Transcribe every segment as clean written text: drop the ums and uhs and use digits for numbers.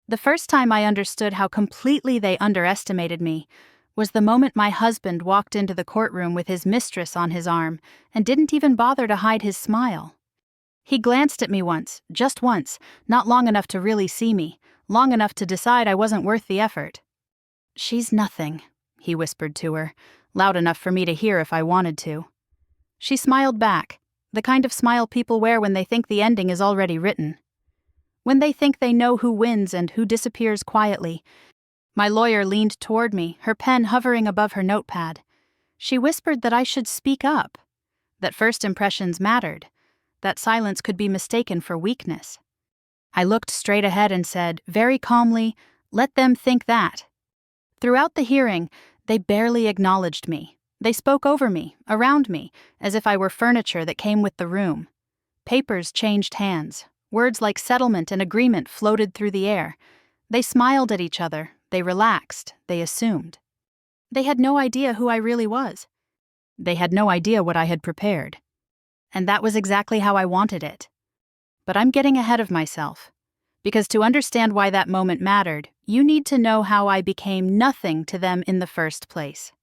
The first time I understood how completely they underestimated me was the moment my husband walked into the courtroom with his mistress on his arm and didn't even bother to hide his smile. He glanced at me once, just once, not long enough to really see me, long enough to decide I wasn't worth the effort. "She's nothing," he whispered to her, loud enough for me to hear if I wanted to. She smiled back, the kind of smile people wear when they think the ending is already written. When they think they know who wins and who disappears quietly. My lawyer leaned toward me, her pen hovering above her notepad. She whispered that I should speak up, that first impressions mattered, that silence could be mistaken for weakness. I looked straight ahead and said, very calmly, "Let them think that." Throughout the hearing, they barely acknowledged me. They spoke over me, around me, as if I were furniture that came with the room. Papers changed hands. Words like settlement and agreement floated through the air. They smiled at each other, they relaxed, they assumed. They had no idea who I really was. They had no idea what I had prepared. And that was exactly how I wanted it. But I'm getting ahead of myself. Because to understand why that moment mattered, you need to know how I became nothing to them in the first place.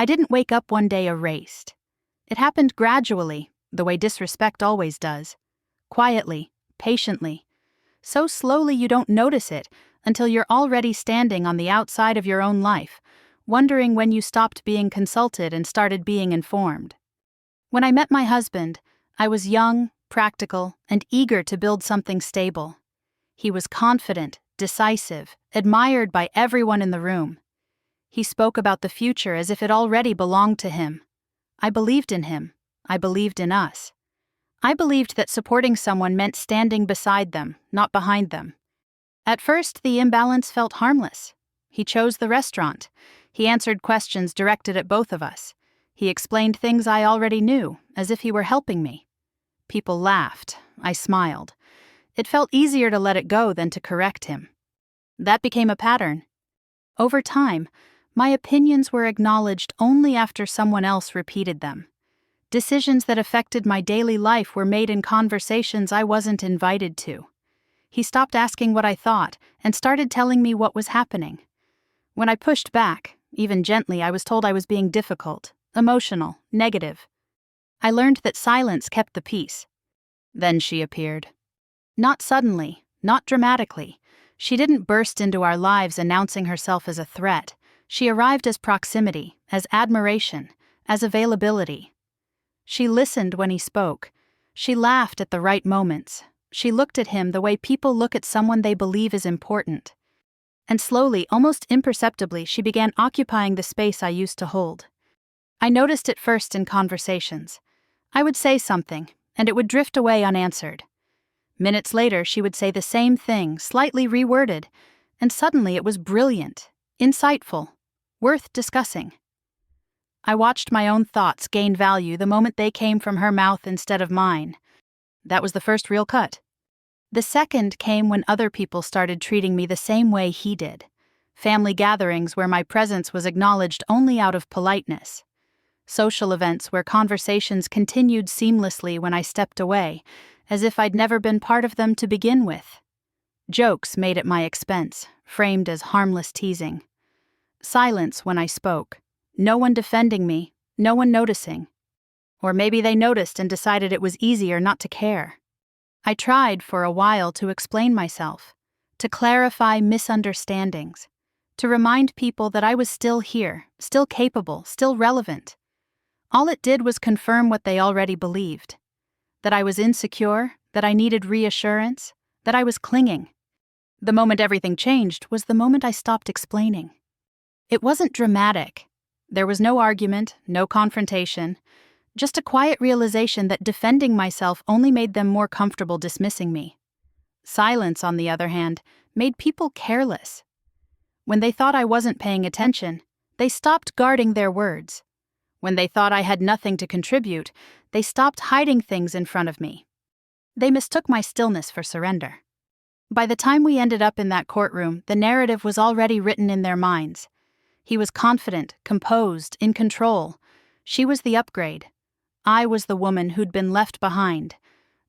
I didn't wake up one day erased. It happened gradually, the way disrespect always does. Quietly, patiently. So slowly you don't notice it until you're already standing on the outside of your own life, wondering when you stopped being consulted and started being informed. When I met my husband, I was young, practical, and eager to build something stable. He was confident, decisive, admired by everyone in the room. He spoke about the future as if it already belonged to him. I believed in him. I believed in us. I believed that supporting someone meant standing beside them, not behind them. At first, the imbalance felt harmless. He chose the restaurant. He answered questions directed at both of us. He explained things I already knew, as if he were helping me. People laughed. I smiled. It felt easier to let it go than to correct him. That became a pattern. Over time, my opinions were acknowledged only after someone else repeated them. Decisions that affected my daily life were made in conversations I wasn't invited to. He stopped asking what I thought and started telling me what was happening. When I pushed back, even gently, I was told I was being difficult, emotional, negative. I learned that silence kept the peace. Then she appeared. Not suddenly, not dramatically. She didn't burst into our lives announcing herself as a threat. She arrived as proximity, as admiration, as availability. She listened when he spoke. She laughed at the right moments. She looked at him the way people look at someone they believe is important. And slowly, almost imperceptibly, she began occupying the space I used to hold. I noticed it first in conversations. I would say something, and it would drift away unanswered. Minutes later, she would say the same thing, slightly reworded, and suddenly it was brilliant, insightful, worth discussing. I watched my own thoughts gain value the moment they came from her mouth instead of mine. That was the first real cut. The second came when other people started treating me the same way he did. Family gatherings where my presence was acknowledged only out of politeness. Social events where conversations continued seamlessly when I stepped away, as if I'd never been part of them to begin with. Jokes made at my expense, framed as harmless teasing. Silence when I spoke. No one defending me, no one noticing. Or maybe they noticed and decided it was easier not to care. I tried for a while to explain myself, to clarify misunderstandings, to remind people that I was still here, still capable, still relevant. All it did was confirm what they already believed. That I was insecure, that I needed reassurance, that I was clinging. The moment everything changed was the moment I stopped explaining. It wasn't dramatic. There was no argument, no confrontation, just a quiet realization that defending myself only made them more comfortable dismissing me. Silence, on the other hand, made people careless. When they thought I wasn't paying attention, they stopped guarding their words. When they thought I had nothing to contribute, they stopped hiding things in front of me. They mistook my stillness for surrender. By the time we ended up in that courtroom, the narrative was already written in their minds. He was confident, composed, in control. She was the upgrade. I was the woman who'd been left behind,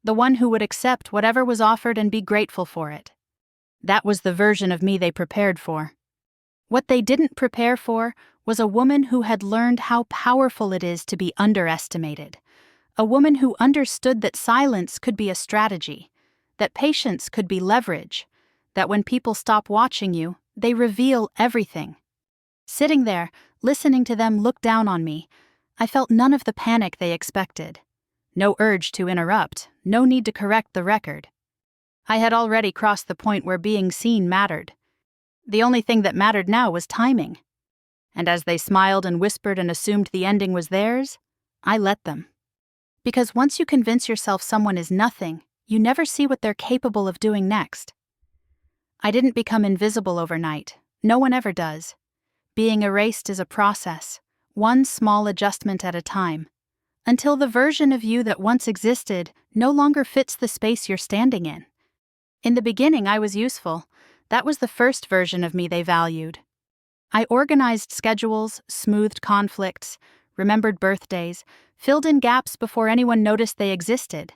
the one who would accept whatever was offered and be grateful for it. That was the version of me they prepared for. What they didn't prepare for was a woman who had learned how powerful it is to be underestimated. A woman who understood that silence could be a strategy, that patience could be leverage, that when people stop watching you, they reveal everything. Sitting there, listening to them look down on me, I felt none of the panic they expected. No urge to interrupt, no need to correct the record. I had already crossed the point where being seen mattered. The only thing that mattered now was timing. And as they smiled and whispered and assumed the ending was theirs, I let them. Because once you convince yourself someone is nothing, you never see what they're capable of doing next. I didn't become invisible overnight. No one ever does. Being erased is a process, one small adjustment at a time, until the version of you that once existed no longer fits the space you're standing in. In the beginning, I was useful. That was the first version of me they valued. I organized schedules, smoothed conflicts, remembered birthdays, filled in gaps before anyone noticed they existed.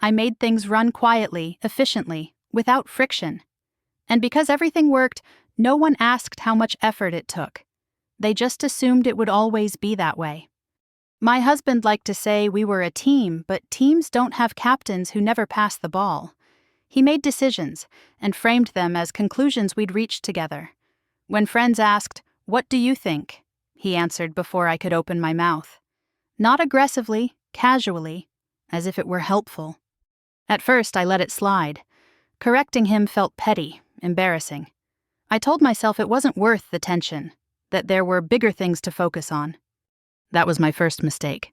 I made things run quietly, efficiently, without friction. And because everything worked, no one asked how much effort it took. They just assumed it would always be that way. My husband liked to say we were a team, but teams don't have captains who never pass the ball. He made decisions and framed them as conclusions we'd reached together. When friends asked, "What do you think?" he answered before I could open my mouth. Not aggressively, casually, as if it were helpful. At first, I let it slide. Correcting him felt petty, embarrassing. I told myself it wasn't worth the tension, that there were bigger things to focus on. That was my first mistake.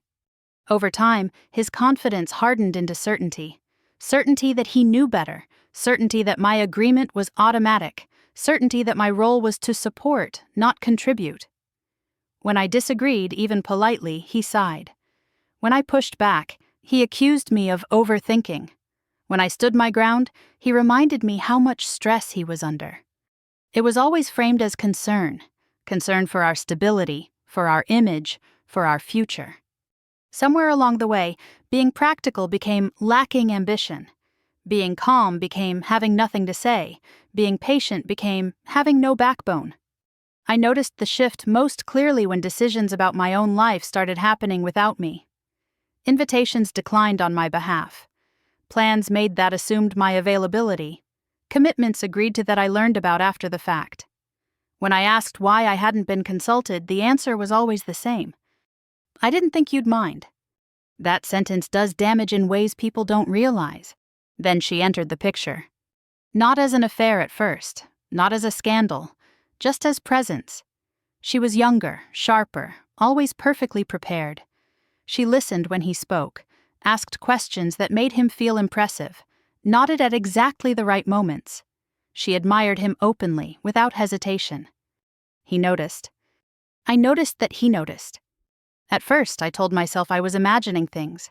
Over time, his confidence hardened into certainty. Certainty that he knew better, certainty that my agreement was automatic, certainty that my role was to support, not contribute. When I disagreed, even politely, he sighed. When I pushed back, he accused me of overthinking. When I stood my ground, he reminded me how much stress he was under. It was always framed as concern for our stability, for our image, for our future. Somewhere along the way, being practical became lacking ambition. Being calm became having nothing to say. Being patient became having no backbone. I noticed the shift most clearly when decisions about my own life started happening without me. Invitations declined on my behalf. Plans made that assumed my availability. Commitments agreed to that I learned about after the fact. When I asked why I hadn't been consulted, the answer was always the same. I didn't think you'd mind. That sentence does damage in ways people don't realize. Then she entered the picture. Not as an affair at first, not as a scandal, just as presence. She was younger, sharper, always perfectly prepared. She listened when he spoke, asked questions that made him feel impressive, nodded at exactly the right moments. She admired him openly, without hesitation. He noticed. I noticed that he noticed. At first, I told myself I was imagining things,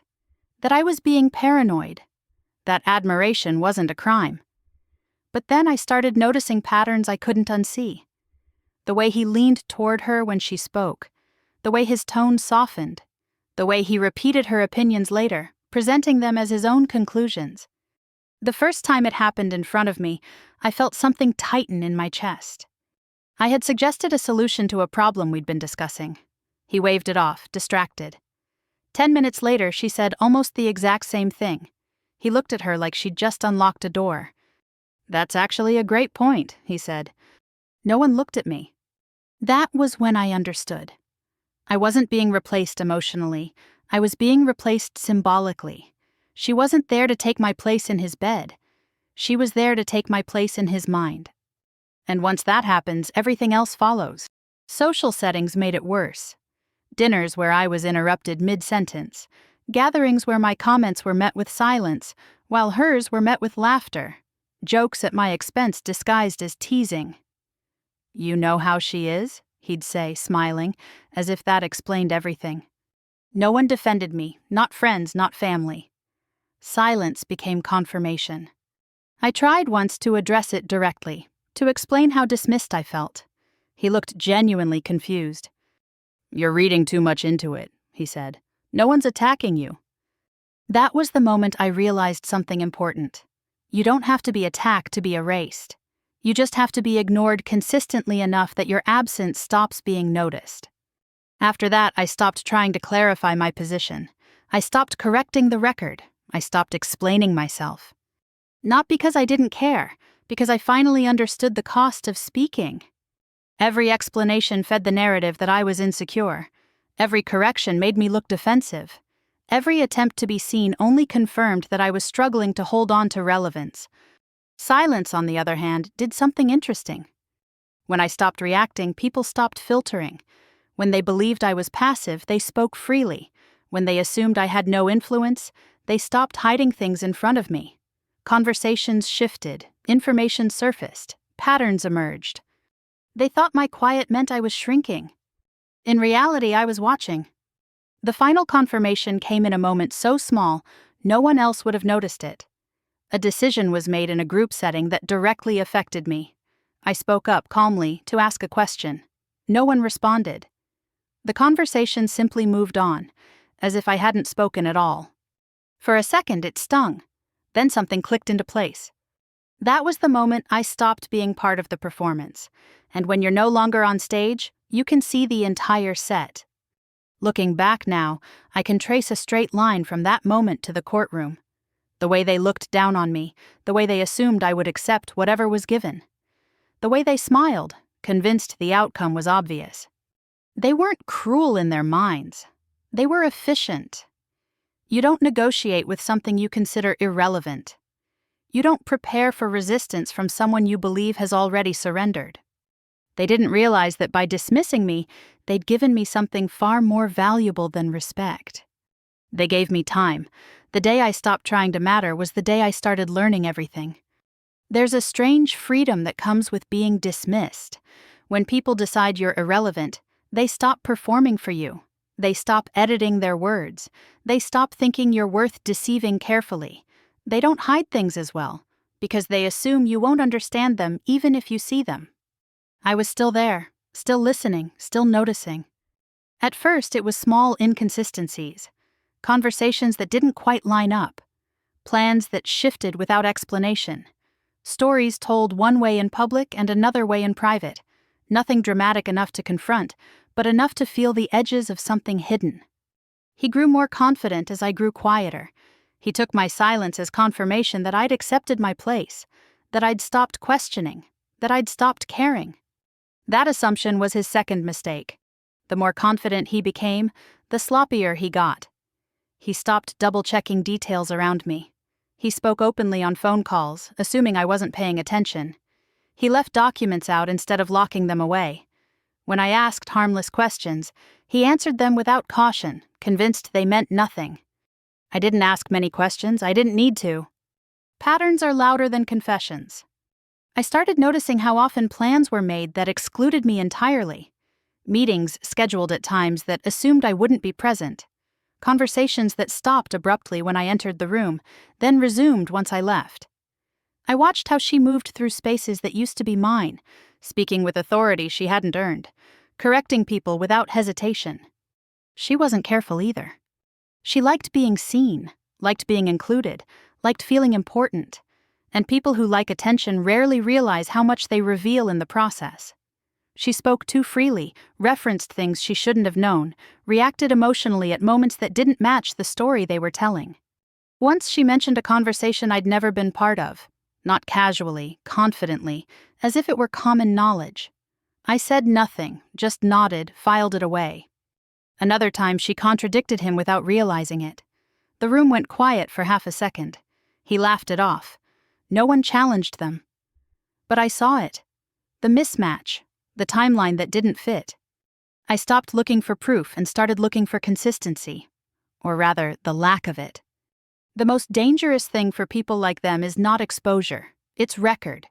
that I was being paranoid, that admiration wasn't a crime. But then I started noticing patterns I couldn't unsee. The way he leaned toward her when she spoke, the way his tone softened, the way he repeated her opinions later, presenting them as his own conclusions. The first time it happened in front of me, I felt something tighten in my chest. I had suggested a solution to a problem we'd been discussing. He waved it off, distracted. 10 minutes later, she said almost the exact same thing. He looked at her like she'd just unlocked a door. "That's actually a great point," he said. No one looked at me. That was when I understood. I wasn't being replaced emotionally. I was being replaced symbolically. She wasn't there to take my place in his bed. She was there to take my place in his mind. And once that happens, everything else follows. Social settings made it worse. Dinners where I was interrupted mid-sentence. Gatherings where my comments were met with silence, while hers were met with laughter. Jokes at my expense disguised as teasing. "You know how she is?" he'd say, smiling, as if that explained everything. No one defended me, not friends, not family. Silence became confirmation. I tried once to address it directly, to explain how dismissed I felt. He looked genuinely confused. "You're reading too much into it," he said. "No one's attacking you." That was the moment I realized something important. You don't have to be attacked to be erased. You just have to be ignored consistently enough that your absence stops being noticed. After that, I stopped trying to clarify my position. I stopped correcting the record. I stopped explaining myself. Not because I didn't care, because I finally understood the cost of speaking. Every explanation fed the narrative that I was insecure. Every correction made me look defensive. Every attempt to be seen only confirmed that I was struggling to hold on to relevance. Silence, on the other hand, did something interesting. When I stopped reacting, people stopped filtering. When they believed I was passive, they spoke freely. When they assumed I had no influence, they stopped hiding things in front of me. Conversations shifted, information surfaced, patterns emerged. They thought my quiet meant I was shrinking. In reality, I was watching. The final confirmation came in a moment so small, no one else would have noticed it. A decision was made in a group setting that directly affected me. I spoke up calmly to ask a question. No one responded. The conversation simply moved on, as if I hadn't spoken at all. For a second, it stung. Then something clicked into place. That was the moment I stopped being part of the performance. And when you're no longer on stage, you can see the entire set. Looking back now, I can trace a straight line from that moment to the courtroom. The way they looked down on me, the way they assumed I would accept whatever was given. The way they smiled, convinced the outcome was obvious. They weren't cruel in their minds. They were efficient. You don't negotiate with something you consider irrelevant. You don't prepare for resistance from someone you believe has already surrendered. They didn't realize that by dismissing me, they'd given me something far more valuable than respect. They gave me time. The day I stopped trying to matter was the day I started learning everything. There's a strange freedom that comes with being dismissed. When people decide you're irrelevant, they stop performing for you. They stop editing their words. They stop thinking you're worth deceiving carefully. They don't hide things as well, because they assume you won't understand them even if you see them. I was still there, still listening, still noticing. At first, it was small inconsistencies. Conversations that didn't quite line up. Plans that shifted without explanation. Stories told one way in public and another way in private. Nothing dramatic enough to confront, but enough to feel the edges of something hidden. He grew more confident as I grew quieter. He took my silence as confirmation that I'd accepted my place, that I'd stopped questioning, that I'd stopped caring. That assumption was his second mistake. The more confident he became, the sloppier he got. He stopped double-checking details around me. He spoke openly on phone calls, assuming I wasn't paying attention. He left documents out instead of locking them away. When I asked harmless questions, he answered them without caution, convinced they meant nothing. I didn't ask many questions. I didn't need to. Patterns are louder than confessions. I started noticing how often plans were made that excluded me entirely. Meetings scheduled at times that assumed I wouldn't be present. Conversations that stopped abruptly when I entered the room, then resumed once I left. I watched how she moved through spaces that used to be mine, speaking with authority she hadn't earned, correcting people without hesitation. She wasn't careful either. She liked being seen, liked being included, liked feeling important. And people who like attention rarely realize how much they reveal in the process. She spoke too freely, referenced things she shouldn't have known, reacted emotionally at moments that didn't match the story they were telling. Once she mentioned a conversation I'd never been part of, not casually, confidently, as if it were common knowledge. I said nothing, just nodded, filed it away. Another time she contradicted him without realizing it. The room went quiet for half a second. He laughed it off. No one challenged them. But I saw it. The mismatch. The timeline that didn't fit. I stopped looking for proof and started looking for consistency. Or rather, the lack of it. The most dangerous thing for people like them is not exposure. It's record.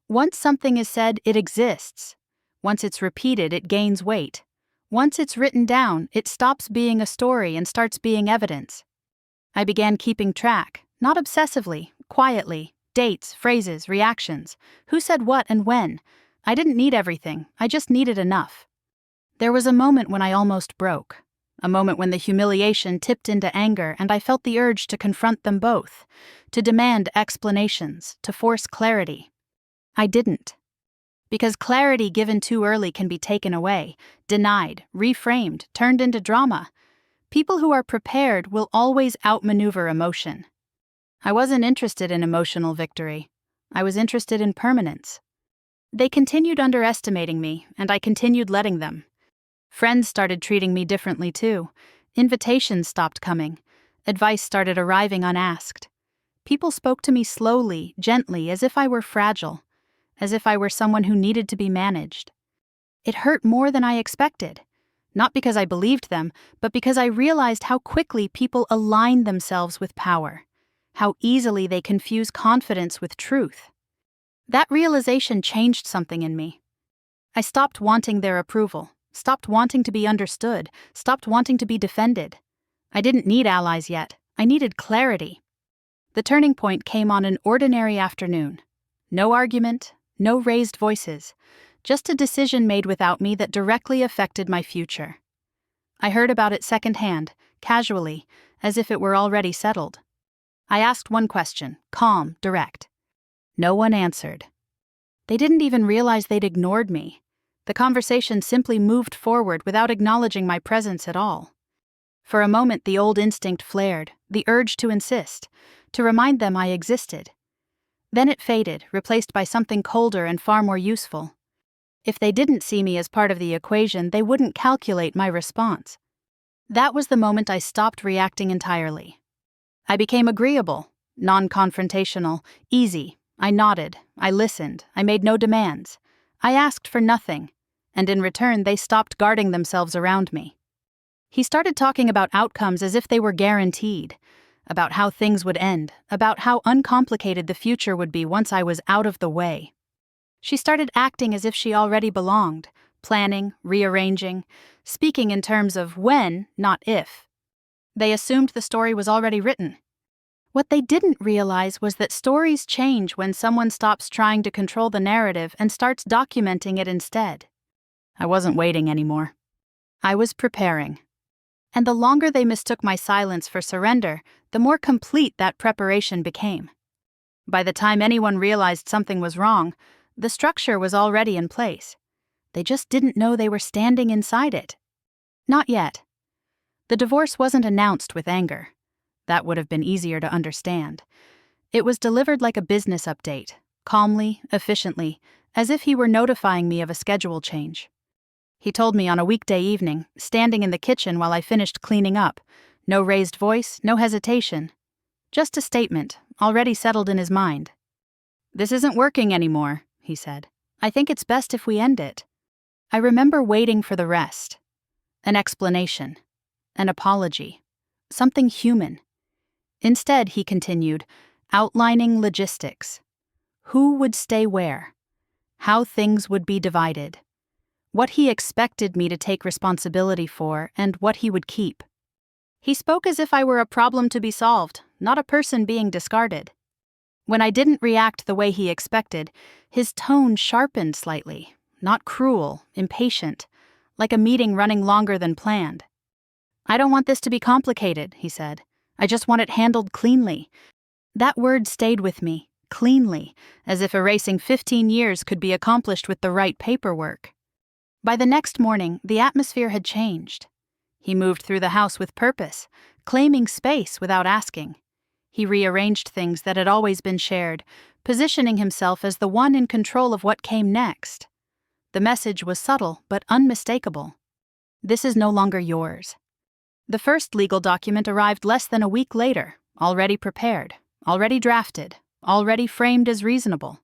Once something is said, it exists. Once it's repeated, it gains weight. Once it's written down, it stops being a story and starts being evidence. I began keeping track, not obsessively, quietly. Dates, phrases, reactions, who said what and when. I didn't need everything, I just needed enough. There was a moment when I almost broke. A moment when the humiliation tipped into anger and I felt the urge to confront them both, to demand explanations, to force clarity. I didn't. Because clarity given too early can be taken away, denied, reframed, turned into drama. People who are prepared will always outmaneuver emotion. I wasn't interested in emotional victory. I was interested in permanence. They continued underestimating me, and I continued letting them. Friends started treating me differently too. Invitations stopped coming. Advice started arriving unasked. People spoke to me slowly, gently, as if I were fragile, as if I were someone who needed to be managed. It hurt more than I expected. Not because I believed them, but because I realized how quickly people align themselves with power, how easily they confuse confidence with truth. That realization changed something in me. I stopped wanting their approval, stopped wanting to be understood, stopped wanting to be defended. I didn't need allies yet. I needed clarity. The turning point came on an ordinary afternoon. No argument, no raised voices, just a decision made without me that directly affected my future. I heard about it secondhand, casually, as if it were already settled. I asked one question, calm, direct. No one answered. They didn't even realize they'd ignored me. The conversation simply moved forward without acknowledging my presence at all. For a moment, the old instinct flared, the urge to insist, to remind them I existed. Then it faded, replaced by something colder and far more useful. If they didn't see me as part of the equation, they wouldn't calculate my response. That was the moment I stopped reacting entirely. I became agreeable, non-confrontational, easy. I nodded, I listened, I made no demands. I asked for nothing, and in return they stopped guarding themselves around me. He started talking about outcomes as if they were guaranteed, about how things would end, about how uncomplicated the future would be once I was out of the way. She started acting as if she already belonged, planning, rearranging, speaking in terms of when, not if. They assumed the story was already written. What they didn't realize was that stories change when someone stops trying to control the narrative and starts documenting it instead. I wasn't waiting anymore. I was preparing. And the longer they mistook my silence for surrender, the more complete that preparation became. By the time anyone realized something was wrong, the structure was already in place. They just didn't know they were standing inside it. Not yet. The divorce wasn't announced with anger. That would have been easier to understand. It was delivered like a business update, calmly, efficiently, as if he were notifying me of a schedule change. He told me on a weekday evening, standing in the kitchen while I finished cleaning up. No raised voice, no hesitation. Just a statement, already settled in his mind. "This isn't working anymore," he said. "I think it's best if we end it." I remember waiting for the rest. An explanation. An apology. Something human. Instead, he continued, outlining logistics. Who would stay where? How things would be divided. What he expected me to take responsibility for, and what he would keep. He spoke as if I were a problem to be solved, not a person being discarded. When I didn't react the way he expected, his tone sharpened slightly, not cruel, impatient, like a meeting running longer than planned. "I don't want this to be complicated," he said. "I just want it handled cleanly." That word stayed with me, cleanly, as if erasing 15 years could be accomplished with the right paperwork. By the next morning, the atmosphere had changed. He moved through the house with purpose, claiming space without asking. He rearranged things that had always been shared, positioning himself as the one in control of what came next. The message was subtle but unmistakable. This is no longer yours. The first legal document arrived less than a week later, already prepared, already drafted, already framed as reasonable.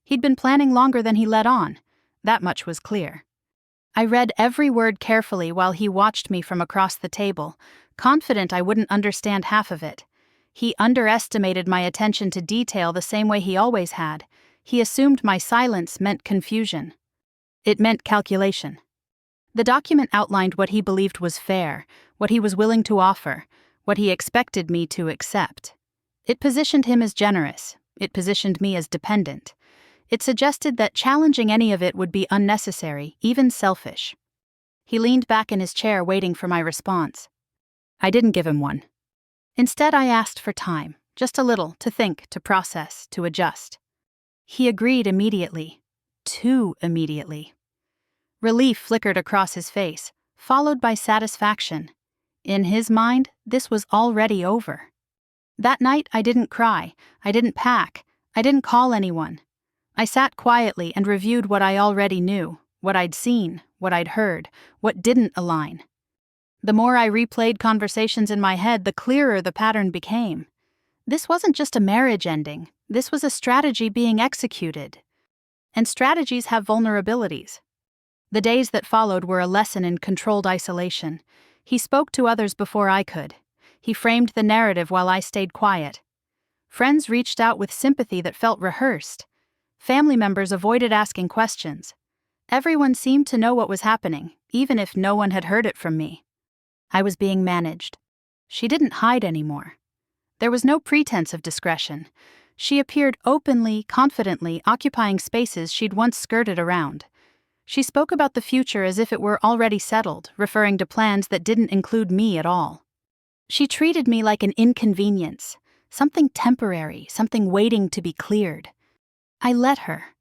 He'd been planning longer than he let on. That much was clear. I read every word carefully while he watched me from across the table, confident I wouldn't understand half of it. He underestimated my attention to detail the same way he always had. He assumed my silence meant confusion. It meant calculation. The document outlined what he believed was fair, what he was willing to offer, what he expected me to accept. It positioned him as generous. It positioned me as dependent. It suggested that challenging any of it would be unnecessary, even selfish. He leaned back in his chair waiting for my response. I didn't give him one. Instead, I asked for time, just a little, to think, to process, to adjust. He agreed immediately. Too immediately. Relief flickered across his face, followed by satisfaction. In his mind, this was already over. That night, I didn't cry, I didn't pack, I didn't call anyone. I sat quietly and reviewed what I already knew, what I'd seen, what I'd heard, what didn't align. The more I replayed conversations in my head, the clearer the pattern became. This wasn't just a marriage ending, this was a strategy being executed. And strategies have vulnerabilities. The days that followed were a lesson in controlled isolation. He spoke to others before I could. He framed the narrative while I stayed quiet. Friends reached out with sympathy that felt rehearsed. Family members avoided asking questions. Everyone seemed to know what was happening, even if no one had heard it from me. I was being managed. She didn't hide anymore. There was no pretense of discretion. She appeared openly, confidently, occupying spaces she'd once skirted around. She spoke about the future as if it were already settled, referring to plans that didn't include me at all. She treated me like an inconvenience, something temporary, something waiting to be cleared. I let her.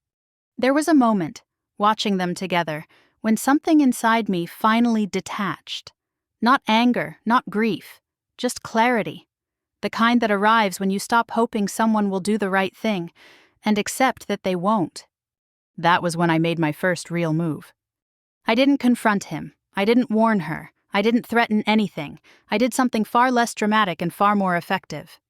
There was a moment, watching them together, when something inside me finally detached. Not anger, not grief, just clarity. The kind that arrives when you stop hoping someone will do the right thing and accept that they won't. That was when I made my first real move. I didn't confront him. I didn't warn her. I didn't threaten anything. I did something far less dramatic and far more effective.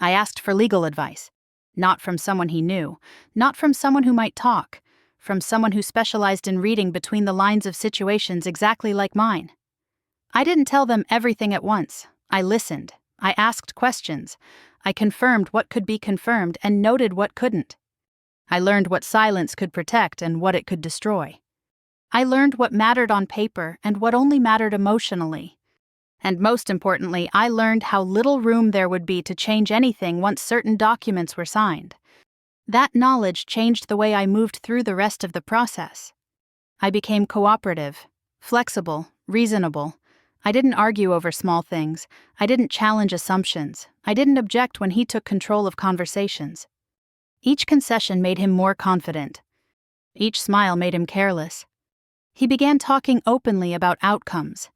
I asked for legal advice. Not from someone he knew. Not from someone who might talk. From someone who specialized in reading between the lines of situations exactly like mine. I didn't tell them everything at once. I listened. I asked questions. I confirmed what could be confirmed and noted what couldn't. I learned what silence could protect and what it could destroy. I learned what mattered on paper and what only mattered emotionally. And most importantly, I learned how little room there would be to change anything once certain documents were signed. That knowledge changed the way I moved through the rest of the process. I became cooperative, flexible, reasonable. I didn't argue over small things. I didn't challenge assumptions. I didn't object when he took control of conversations. Each concession made him more confident. Each smile made him careless. He began talking openly about outcomes,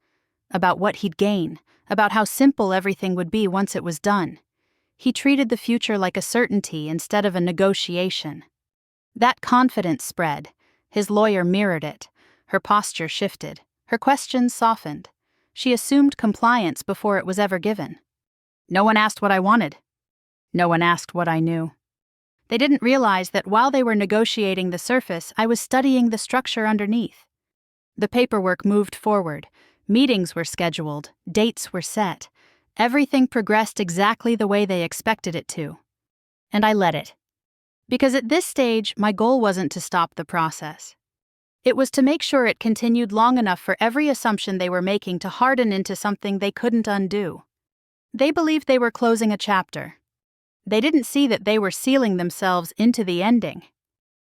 about what he'd gain, about how simple everything would be once it was done. He treated the future like a certainty instead of a negotiation. That confidence spread. His lawyer mirrored it. Her posture shifted. Her questions softened. She assumed compliance before it was ever given. No one asked what I wanted. No one asked what I knew. They didn't realize that while they were negotiating the surface, I was studying the structure underneath. The paperwork moved forward. Meetings were scheduled. Dates were set. Everything progressed exactly the way they expected it to. And I let it. Because at this stage, my goal wasn't to stop the process. It was to make sure it continued long enough for every assumption they were making to harden into something they couldn't undo. They believed they were closing a chapter. They didn't see that they were sealing themselves into the ending.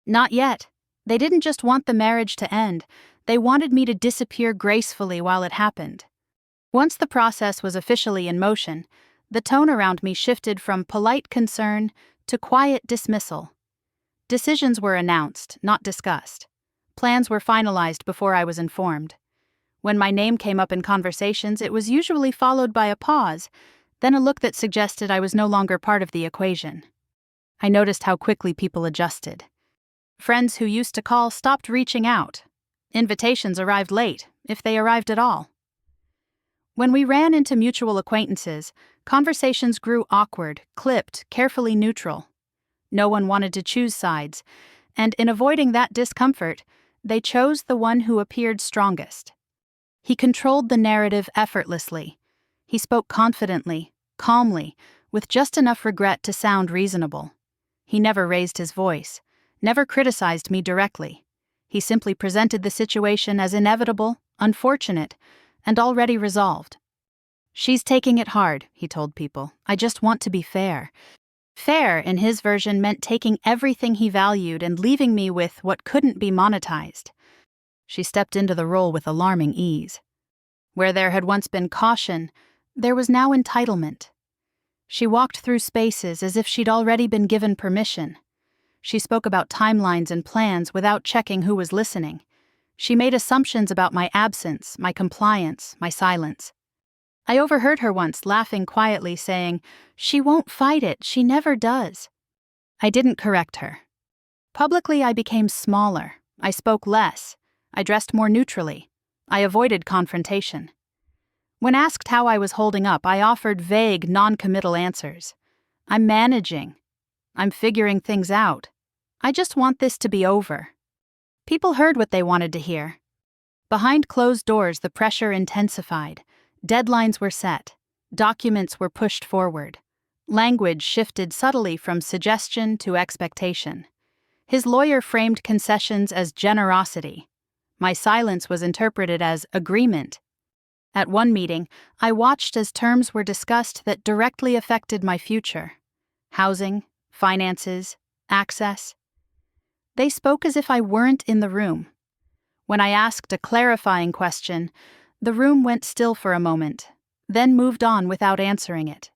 Not yet. They didn't just want the marriage to end. They wanted me to disappear gracefully while it happened. Once the process was officially in motion, the tone around me shifted from polite concern to quiet dismissal. Decisions were announced, not discussed. Plans were finalized before I was informed. When my name came up in conversations, it was usually followed by a pause, then a look that suggested I was no longer part of the equation. I noticed how quickly people adjusted. Friends who used to call stopped reaching out. Invitations arrived late, if they arrived at all. When we ran into mutual acquaintances, conversations grew awkward, clipped, carefully neutral. No one wanted to choose sides, and in avoiding that discomfort, they chose the one who appeared strongest. He controlled the narrative effortlessly. He spoke confidently, calmly, with just enough regret to sound reasonable. He never raised his voice, never criticized me directly. He simply presented the situation as inevitable, unfortunate, and already resolved. "She's taking it hard," he told people. "I just want to be fair." Fair, in his version, meant taking everything he valued and leaving me with what couldn't be monetized. She stepped into the role with alarming ease. Where there had once been caution, there was now entitlement. She walked through spaces as if she'd already been given permission. She spoke about timelines and plans without checking who was listening. She made assumptions about my absence, my compliance, my silence. I overheard her once laughing quietly, saying, "She won't fight it, she never does." I didn't correct her. Publicly, I became smaller. I spoke less. I dressed more neutrally. I avoided confrontation. When asked how I was holding up, I offered vague, non-committal answers. "I'm managing. I'm figuring things out. I just want this to be over." People heard what they wanted to hear. Behind closed doors, the pressure intensified. Deadlines were set. Documents were pushed forward. Language shifted subtly from suggestion to expectation. His lawyer framed concessions as generosity. My silence was interpreted as agreement. At one meeting, I watched as terms were discussed that directly affected my future. Housing, finances, access. They spoke as if I weren't in the room. When I asked a clarifying question, the room went still for a moment, then moved on without answering it.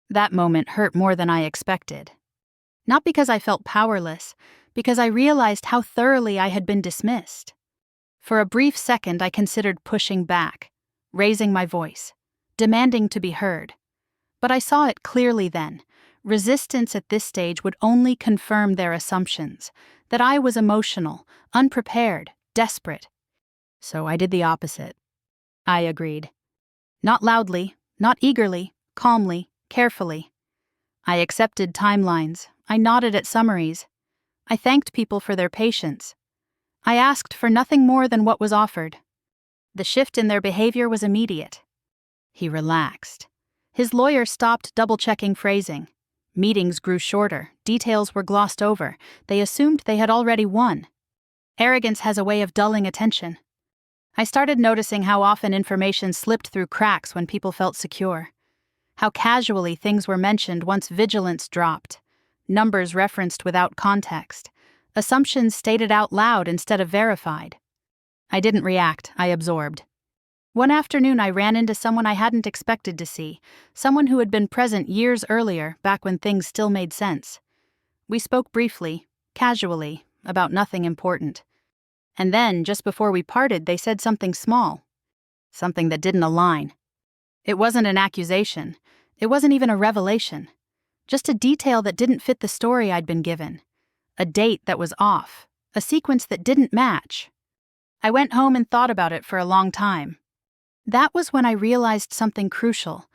That moment hurt more than I expected. Not because I felt powerless, because I realized how thoroughly I had been dismissed. For a brief second, I considered pushing back, raising my voice, demanding to be heard. But I saw it clearly then. Resistance at this stage would only confirm their assumptions, that I was emotional, unprepared, desperate. So I did the opposite. I agreed. Not loudly, not eagerly, calmly, carefully. I accepted timelines. I nodded at summaries. I thanked people for their patience. I asked for nothing more than what was offered. The shift in their behavior was immediate. He relaxed. His lawyer stopped double-checking phrasing. Meetings grew shorter. Details were glossed over. They assumed they had already won. Arrogance has a way of dulling attention. I started noticing how often information slipped through cracks when people felt secure. How casually things were mentioned once vigilance dropped. Numbers referenced without context. Assumptions stated out loud instead of verified. I didn't react, I absorbed. One afternoon I ran into someone I hadn't expected to see, someone who had been present years earlier, back when things still made sense. We spoke briefly, casually, about nothing important. And then, just before we parted, they said something small. Something that didn't align. It wasn't an accusation. It wasn't even a revelation. Just a detail that didn't fit the story I'd been given. A date that was off. A sequence that didn't match. I went home and thought about it for a long time. That was when I realized something crucial.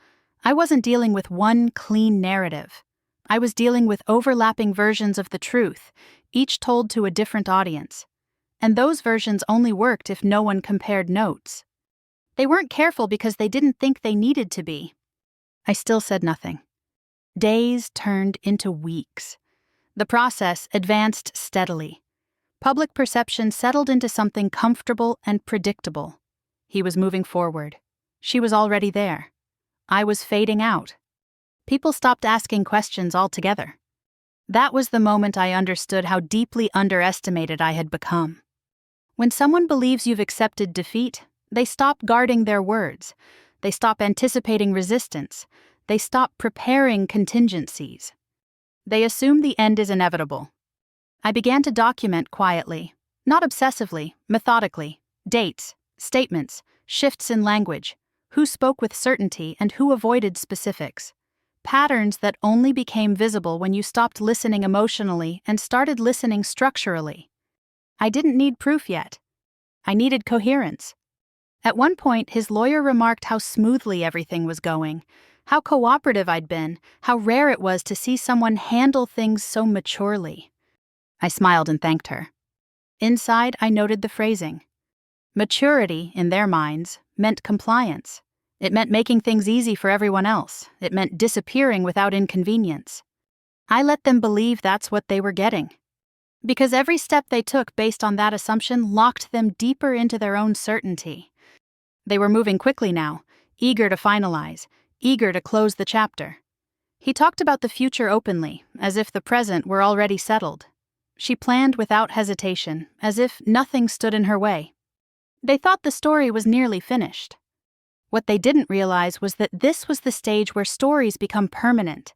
I wasn't dealing with one clean narrative. I was dealing with overlapping versions of the truth, each told to a different audience. And those versions only worked if no one compared notes. They weren't careful because they didn't think they needed to be. I still said nothing. Days turned into weeks. The process advanced steadily. Public perception settled into something comfortable and predictable. He was moving forward. She was already there. I was fading out. People stopped asking questions altogether. That was the moment I understood how deeply underestimated I had become. When someone believes you've accepted defeat, they stop guarding their words. They stop anticipating resistance. They stop preparing contingencies. They assume the end is inevitable. I began to document quietly, not obsessively, methodically, dates, statements, shifts in language, who spoke with certainty and who avoided specifics. Patterns that only became visible when you stopped listening emotionally and started listening structurally. I didn't need proof yet. I needed coherence. At one point, his lawyer remarked how smoothly everything was going, how cooperative I'd been, how rare it was to see someone handle things so maturely. I smiled and thanked her. Inside, I noted the phrasing. Maturity, in their minds, meant compliance. It meant making things easy for everyone else. It meant disappearing without inconvenience. I let them believe that's what they were getting. Because every step they took based on that assumption locked them deeper into their own certainty. They were moving quickly now, eager to finalize, eager to close the chapter. He talked about the future openly, as if the present were already settled. She planned without hesitation, as if nothing stood in her way. They thought the story was nearly finished. What they didn't realize was that this was the stage where stories become permanent,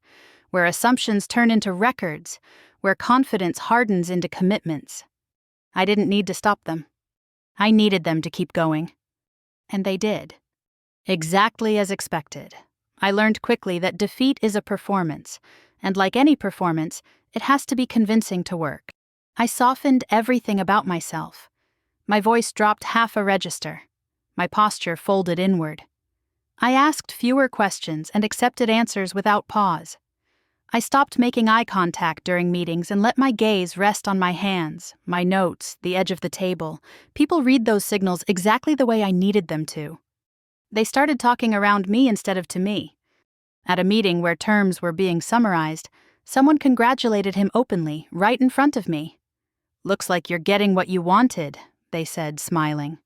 where assumptions turn into records, where confidence hardens into commitments. I didn't need to stop them. I needed them to keep going. And they did. Exactly as expected. I learned quickly that defeat is a performance, and like any performance, it has to be convincing to work. I softened everything about myself. My voice dropped half a register. My posture folded inward. I asked fewer questions and accepted answers without pause. I stopped making eye contact during meetings and let my gaze rest on my hands, my notes, the edge of the table. People read those signals exactly the way I needed them to. They started talking around me instead of to me. At a meeting where terms were being summarized, someone congratulated him openly, right in front of me. "Looks like you're getting what you wanted," they said, smiling.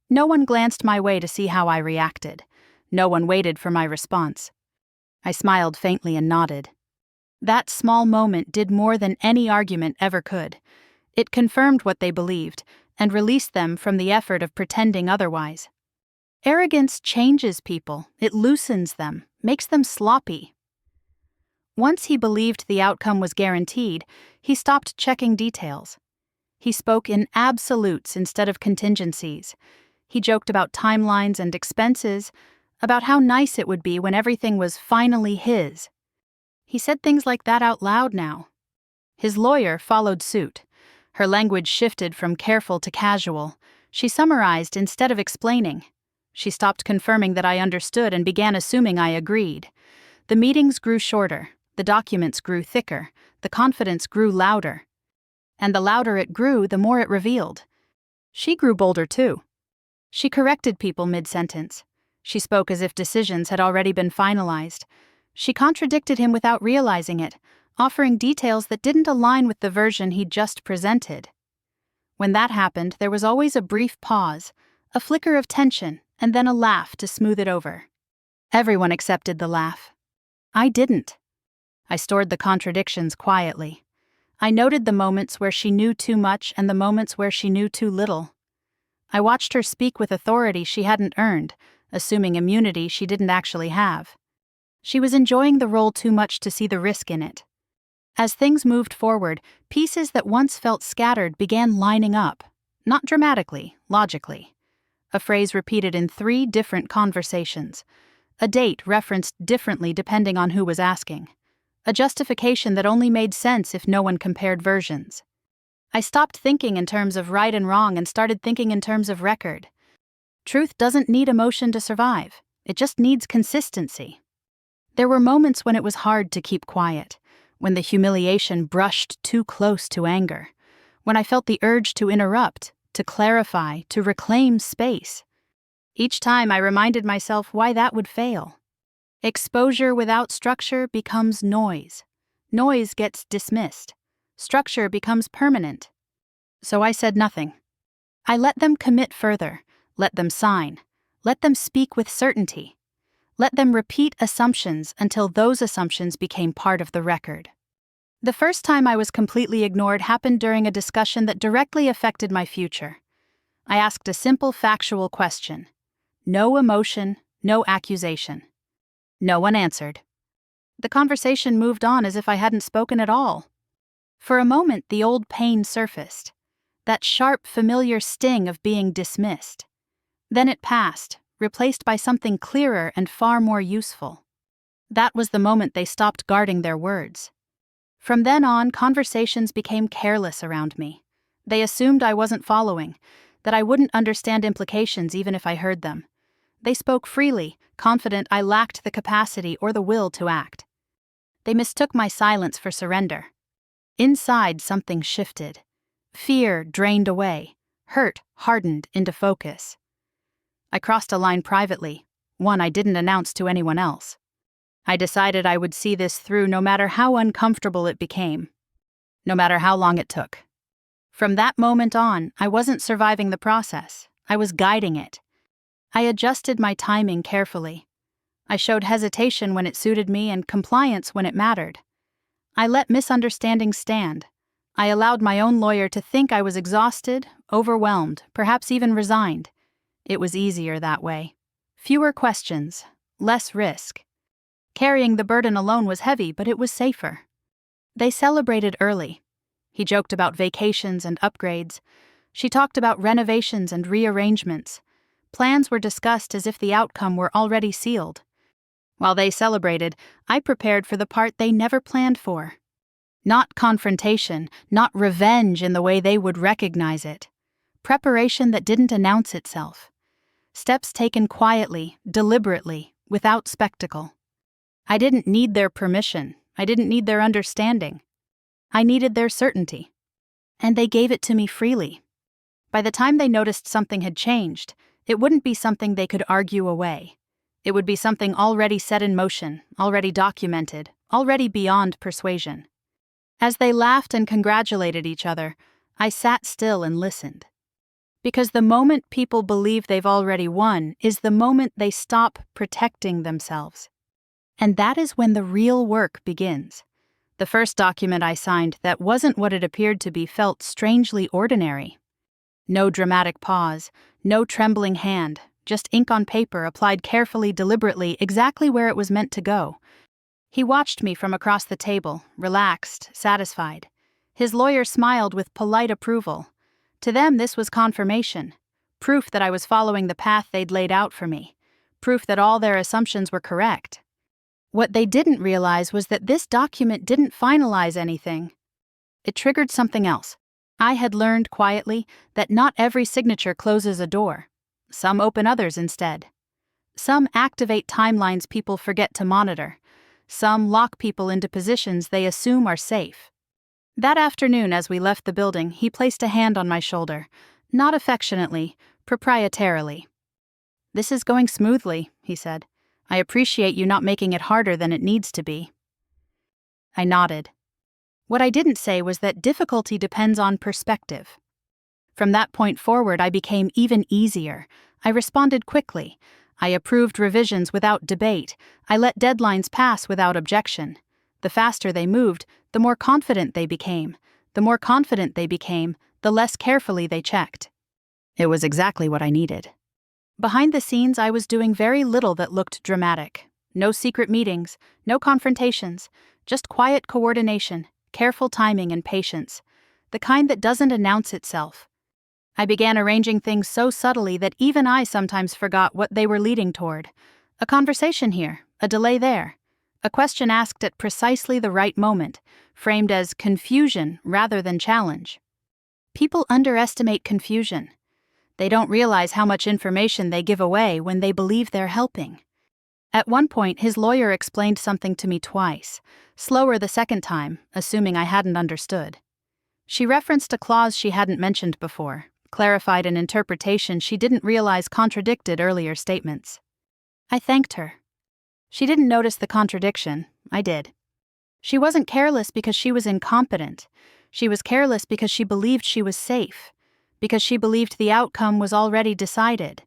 No one glanced my way to see how I reacted. No one waited for my response. I smiled faintly and nodded. That small moment did more than any argument ever could. It confirmed what they believed and released them from the effort of pretending otherwise. Arrogance changes people. It loosens them, makes them sloppy. Once he believed the outcome was guaranteed, he stopped checking details. He spoke in absolutes instead of contingencies. He joked about timelines and expenses, about how nice it would be when everything was finally his. He said things like that out loud now. His lawyer followed suit. Her language shifted from careful to casual. She summarized instead of explaining. She stopped confirming that I understood and began assuming I agreed. The meetings grew shorter, the documents grew thicker, the confidence grew louder. And the louder it grew, the more it revealed. She grew bolder too. She corrected people mid-sentence. She spoke as if decisions had already been finalized. She contradicted him without realizing it, offering details that didn't align with the version he'd just presented. When that happened, there was always a brief pause, a flicker of tension, and then a laugh to smooth it over. Everyone accepted the laugh. I didn't. I stored the contradictions quietly. I noted the moments where she knew too much and the moments where she knew too little. I watched her speak with authority she hadn't earned, assuming immunity she didn't actually have. She was enjoying the role too much to see the risk in it. As things moved forward, pieces that once felt scattered began lining up, not dramatically, logically. A phrase repeated in 3 different conversations. A date referenced differently depending on who was asking. A justification that only made sense if no one compared versions. I stopped thinking in terms of right and wrong and started thinking in terms of record. Truth doesn't need emotion to survive. It just needs consistency. There were moments when it was hard to keep quiet, when the humiliation brushed too close to anger, when I felt the urge to interrupt, to clarify, to reclaim space. Each time I reminded myself why that would fail. Exposure without structure becomes noise. Noise gets dismissed. Structure becomes permanent. So I said nothing. I let them commit further, let them sign, let them speak with certainty. Let them repeat assumptions until those assumptions became part of the record. The first time I was completely ignored happened during a discussion that directly affected my future. I asked a simple factual question. No emotion, no accusation. No one answered. The conversation moved on as if I hadn't spoken at all. For a moment, the old pain surfaced. That sharp, familiar sting of being dismissed. Then it passed, replaced by something clearer and far more useful. That was the moment they stopped guarding their words. From then on, conversations became careless around me. They assumed I wasn't following, that I wouldn't understand implications even if I heard them. They spoke freely, confident I lacked the capacity or the will to act. They mistook my silence for surrender. Inside, something shifted. Fear drained away. Hurt hardened into focus. I crossed a line privately, one I didn't announce to anyone else. I decided I would see this through no matter how uncomfortable it became, no matter how long it took. From that moment on, I wasn't surviving the process. I was guiding it. I adjusted my timing carefully. I showed hesitation when it suited me and compliance when it mattered. I let misunderstandings stand. I allowed my own lawyer to think I was exhausted, overwhelmed, perhaps even resigned. It was easier that way. Fewer questions, less risk. Carrying the burden alone was heavy, but it was safer. They celebrated early. He joked about vacations and upgrades. She talked about renovations and rearrangements. Plans were discussed as if the outcome were already sealed. While they celebrated, I prepared for the part they never planned for. Not confrontation, not revenge in the way they would recognize it. Preparation that didn't announce itself. Steps taken quietly, deliberately, without spectacle. I didn't need their permission. I didn't need their understanding. I needed their certainty. And they gave it to me freely. By the time they noticed something had changed, it wouldn't be something they could argue away. It would be something already set in motion, already documented, already beyond persuasion. As they laughed and congratulated each other, I sat still and listened. Because the moment people believe they've already won is the moment they stop protecting themselves. And that is when the real work begins. The first document I signed that wasn't what it appeared to be felt strangely ordinary. No dramatic pause, no trembling hand, just ink on paper applied carefully, deliberately, exactly where it was meant to go. He watched me from across the table, relaxed, satisfied. His lawyer smiled with polite approval. To them, this was confirmation. Proof that I was following the path they'd laid out for me. Proof that all their assumptions were correct. What they didn't realize was that this document didn't finalize anything. It triggered something else. I had learned quietly that not every signature closes a door. Some open others instead. Some activate timelines people forget to monitor. Some lock people into positions they assume are safe. That afternoon, as we left the building, he placed a hand on my shoulder, not affectionately, proprietarily. "This is going smoothly," he said. "I appreciate you not making it harder than it needs to be." I nodded. What I didn't say was that difficulty depends on perspective. From that point forward, I became even easier. I responded quickly. I approved revisions without debate. I let deadlines pass without objection. The faster they moved, the more confident they became. The more confident they became, the less carefully they checked. It was exactly what I needed. Behind the scenes, I was doing very little that looked dramatic. No secret meetings, no confrontations, just quiet coordination, careful timing and patience. The kind that doesn't announce itself. I began arranging things so subtly that even I sometimes forgot what they were leading toward. A conversation here, a delay there. A question asked at precisely the right moment, framed as confusion rather than challenge. People underestimate confusion. They don't realize how much information they give away when they believe they're helping. At one point, his lawyer explained something to me twice, slower the second time, assuming I hadn't understood. She referenced a clause she hadn't mentioned before, clarified an interpretation she didn't realize contradicted earlier statements. I thanked her. She didn't notice the contradiction. I did. She wasn't careless because she was incompetent. She was careless because she believed she was safe. Because she believed the outcome was already decided.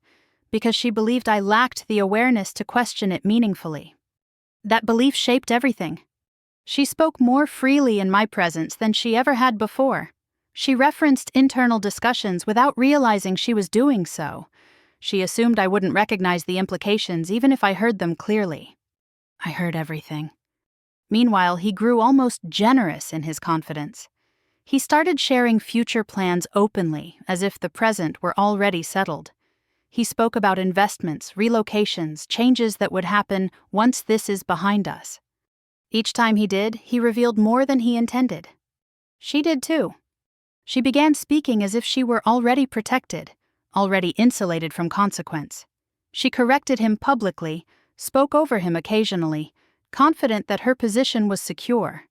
Because she believed I lacked the awareness to question it meaningfully. That belief shaped everything. She spoke more freely in my presence than she ever had before. She referenced internal discussions without realizing she was doing so. She assumed I wouldn't recognize the implications even if I heard them clearly. I heard everything. Meanwhile, he grew almost generous in his confidence. He started sharing future plans openly, as if the present were already settled. He spoke about investments, relocations, changes that would happen once this is behind us. Each time he did, he revealed more than he intended. She did too. She began speaking as if she were already protected, already insulated from consequence. She corrected him publicly, spoke over him occasionally, confident that her position was secure.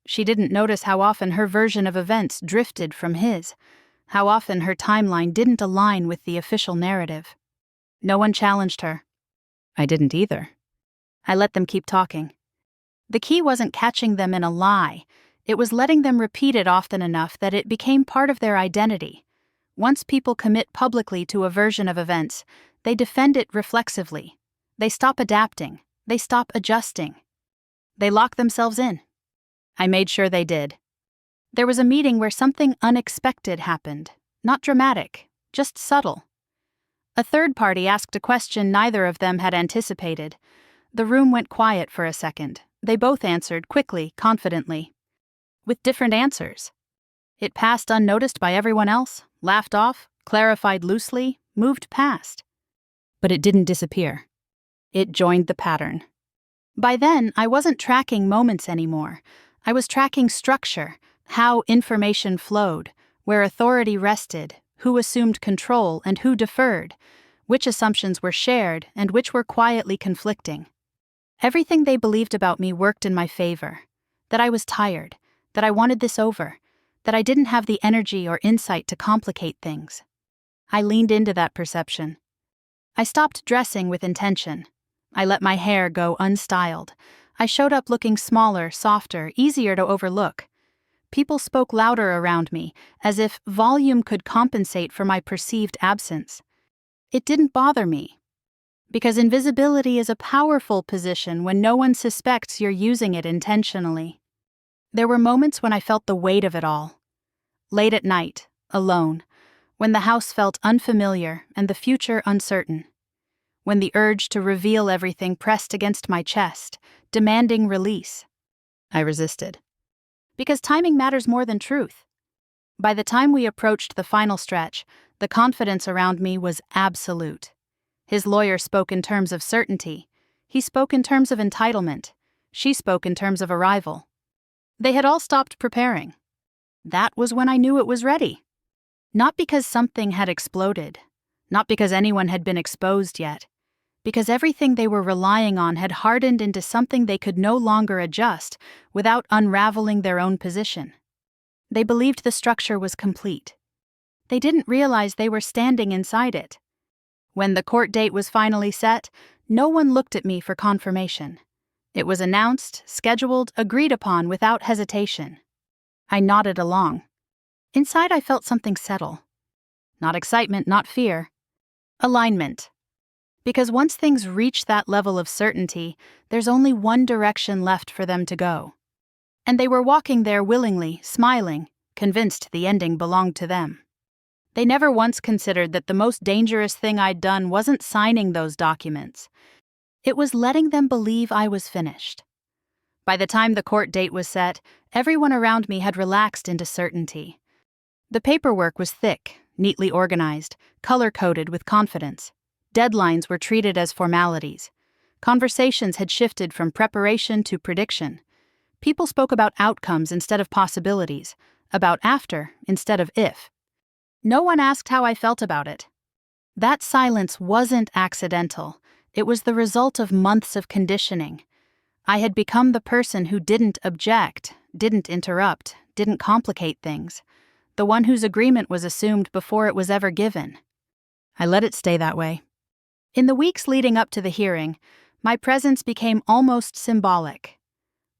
She didn't notice how often her version of events drifted from his, how often her timeline didn't align with the official narrative. No one challenged her. I didn't either. I let them keep talking. The key wasn't catching them in a lie. It was letting them repeat it often enough that it became part of their identity. Once people commit publicly to a version of events, they defend it reflexively. They stop adapting. They stop adjusting. They lock themselves in. I made sure they did. There was a meeting where something unexpected happened. Not dramatic, just subtle. A third party asked a question neither of them had anticipated. The room went quiet for a second. They both answered quickly, confidently, with different answers. It passed unnoticed by everyone else, laughed off, clarified loosely, moved past. But it didn't disappear. It joined the pattern. By then, I wasn't tracking moments anymore. I was tracking structure, how information flowed, where authority rested, who assumed control and who deferred, which assumptions were shared and which were quietly conflicting. Everything they believed about me worked in my favor. That I was tired, that I wanted this over, that I didn't have the energy or insight to complicate things. I leaned into that perception. I stopped dressing with intention. I let my hair go unstyled. I showed up looking smaller, softer, easier to overlook. People spoke louder around me, as if volume could compensate for my perceived absence. It didn't bother me, because invisibility is a powerful position when no one suspects you're using it intentionally. There were moments when I felt the weight of it all. Late at night, alone, when the house felt unfamiliar and the future uncertain. When the urge to reveal everything pressed against my chest, demanding release. I resisted. Because timing matters more than truth. By the time we approached the final stretch, the confidence around me was absolute. His lawyer spoke in terms of certainty. He spoke in terms of entitlement. She spoke in terms of arrival. They had all stopped preparing. That was when I knew it was ready. Not because something had exploded. Not because anyone had been exposed yet. Because everything they were relying on had hardened into something they could no longer adjust without unraveling their own position. They believed the structure was complete. They didn't realize they were standing inside it. When the court date was finally set, no one looked at me for confirmation. It was announced, scheduled, agreed upon without hesitation. I nodded along. Inside I felt something settle. Not excitement, not fear. Alignment. Because once things reach that level of certainty, there's only one direction left for them to go. And they were walking there willingly, smiling, convinced the ending belonged to them. They never once considered that the most dangerous thing I'd done wasn't signing those documents. It was letting them believe I was finished. By the time the court date was set, everyone around me had relaxed into certainty. The paperwork was thick, neatly organized, color-coded with confidence. Deadlines were treated as formalities. Conversations had shifted from preparation to prediction. People spoke about outcomes instead of possibilities, about after instead of if. No one asked how I felt about it. That silence wasn't accidental. It was the result of months of conditioning. I had become the person who didn't object, didn't interrupt, didn't complicate things. The one whose agreement was assumed before it was ever given. I let it stay that way. In the weeks leading up to the hearing, my presence became almost symbolic.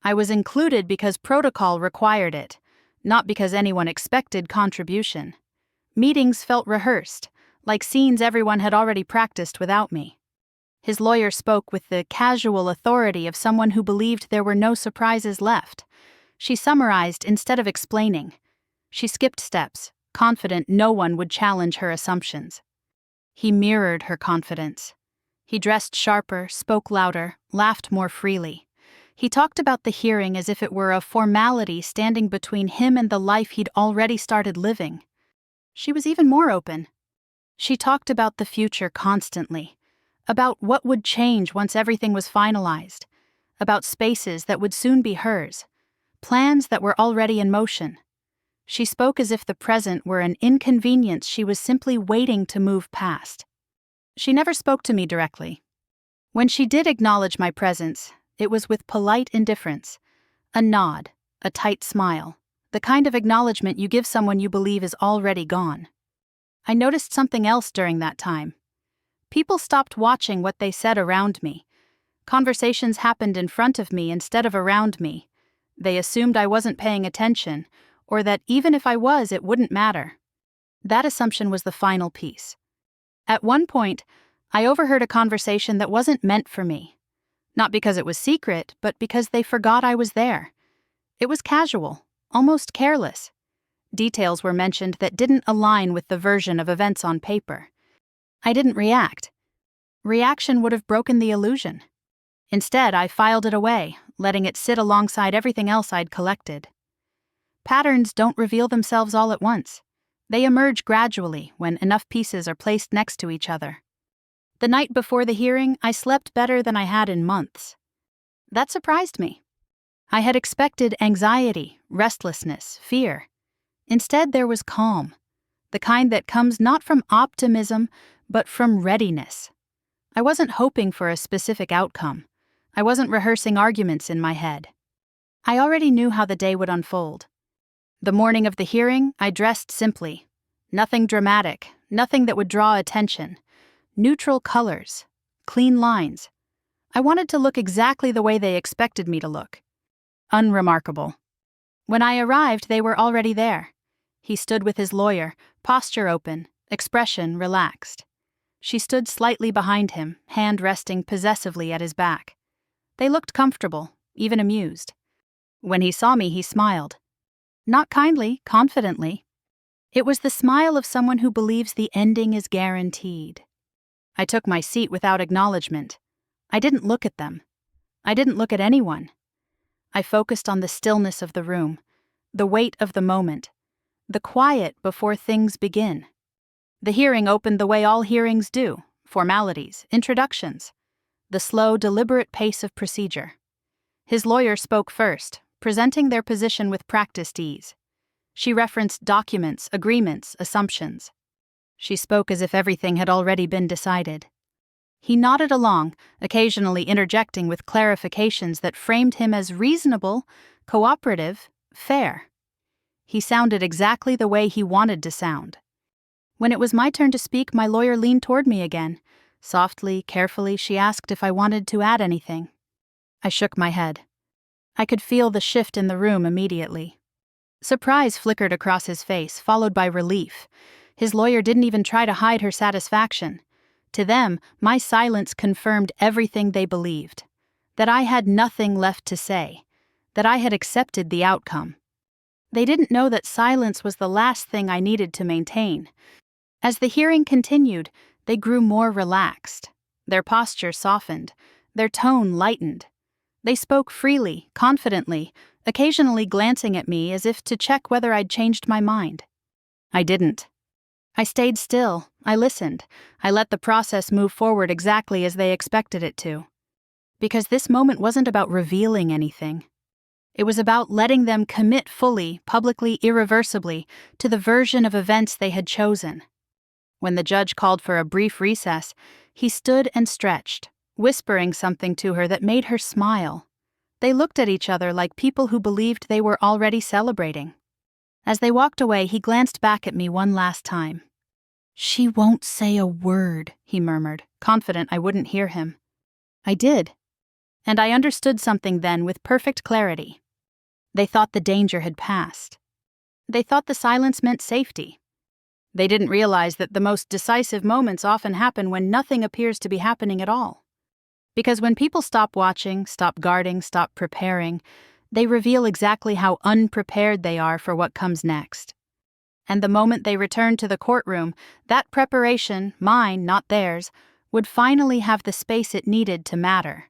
I was included because protocol required it, not because anyone expected contribution. Meetings felt rehearsed, like scenes everyone had already practiced without me. His lawyer spoke with the casual authority of someone who believed there were no surprises left. She summarized instead of explaining. She skipped steps, confident no one would challenge her assumptions. He mirrored her confidence. He dressed sharper, spoke louder, laughed more freely. He talked about the hearing as if it were a formality standing between him and the life he'd already started living. She was even more open. She talked about the future constantly, about what would change once everything was finalized, about spaces that would soon be hers, plans that were already in motion. She spoke as if the present were an inconvenience she was simply waiting to move past. She never spoke to me directly. When she did acknowledge my presence, it was with polite indifference, a nod, a tight smile, the kind of acknowledgement you give someone you believe is already gone. I noticed something else during that time. People stopped watching what they said around me. Conversations happened in front of me instead of around me. They assumed I wasn't paying attention, or that even if I was, it wouldn't matter. That assumption was the final piece. At one point, I overheard a conversation that wasn't meant for me. Not because it was secret, but because they forgot I was there. It was casual, almost careless. Details were mentioned that didn't align with the version of events on paper. I didn't react. Reaction would have broken the illusion. Instead, I filed it away, letting it sit alongside everything else I'd collected. Patterns don't reveal themselves all at once. They emerge gradually when enough pieces are placed next to each other. The night before the hearing, I slept better than I had in months. That surprised me. I had expected anxiety, restlessness, fear. Instead, there was calm, the kind that comes not from optimism, but from readiness. I wasn't hoping for a specific outcome. I wasn't rehearsing arguments in my head. I already knew how the day would unfold. The morning of the hearing, I dressed simply. Nothing dramatic, nothing that would draw attention. Neutral colors, clean lines. I wanted to look exactly the way they expected me to look. Unremarkable. When I arrived, they were already there. He stood with his lawyer, posture open, expression relaxed. She stood slightly behind him, hand resting possessively at his back. They looked comfortable, even amused. When he saw me, he smiled. Not kindly, confidently. It was the smile of someone who believes the ending is guaranteed. I took my seat without acknowledgement. I didn't look at them. I didn't look at anyone. I focused on the stillness of the room, the weight of the moment, the quiet before things begin. The hearing opened the way all hearings do, formalities, introductions, the slow, deliberate pace of procedure. His lawyer spoke first, presenting their position with practiced ease. She referenced documents, agreements, assumptions. She spoke as if everything had already been decided. He nodded along, occasionally interjecting with clarifications that framed him as reasonable, cooperative, fair. He sounded exactly the way he wanted to sound. When it was my turn to speak, my lawyer leaned toward me again. Softly, carefully, she asked if I wanted to add anything. I shook my head. I could feel the shift in the room immediately. Surprise flickered across his face, followed by relief. His lawyer didn't even try to hide her satisfaction. To them, my silence confirmed everything they believed. That I had nothing left to say. That I had accepted the outcome. They didn't know that silence was the last thing I needed to maintain. As the hearing continued, they grew more relaxed. Their posture softened. Their tone lightened. They spoke freely, confidently, occasionally glancing at me as if to check whether I'd changed my mind. I didn't. I stayed still. I listened. I let the process move forward exactly as they expected it to. Because this moment wasn't about revealing anything. It was about letting them commit fully, publicly, irreversibly, to the version of events they had chosen. When the judge called for a brief recess, he stood and stretched, whispering something to her that made her smile. They looked at each other like people who believed they were already celebrating. As they walked away, he glanced back at me one last time. "She won't say a word," he murmured, confident I wouldn't hear him. I did. And I understood something then with perfect clarity. They thought the danger had passed. They thought the silence meant safety. They didn't realize that the most decisive moments often happen when nothing appears to be happening at all. Because when people stop watching, stop guarding, stop preparing, they reveal exactly how unprepared they are for what comes next. And the moment they return to the courtroom, that preparation, mine, not theirs, would finally have the space it needed to matter.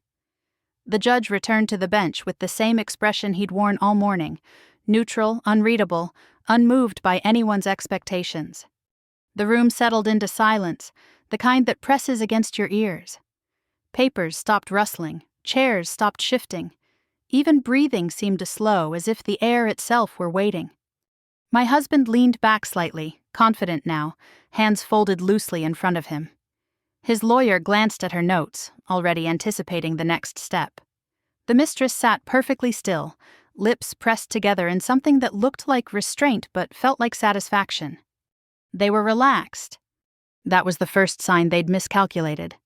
The judge returned to the bench with the same expression he'd worn all morning, neutral, unreadable, unmoved by anyone's expectations. The room settled into silence, the kind that presses against your ears. Papers stopped rustling, chairs stopped shifting. Even breathing seemed to slow, as if the air itself were waiting. My husband leaned back slightly, confident now, hands folded loosely in front of him. His lawyer glanced at her notes, already anticipating the next step. The mistress sat perfectly still, lips pressed together in something that looked like restraint but felt like satisfaction. They were relaxed. That was the first sign they'd miscalculated.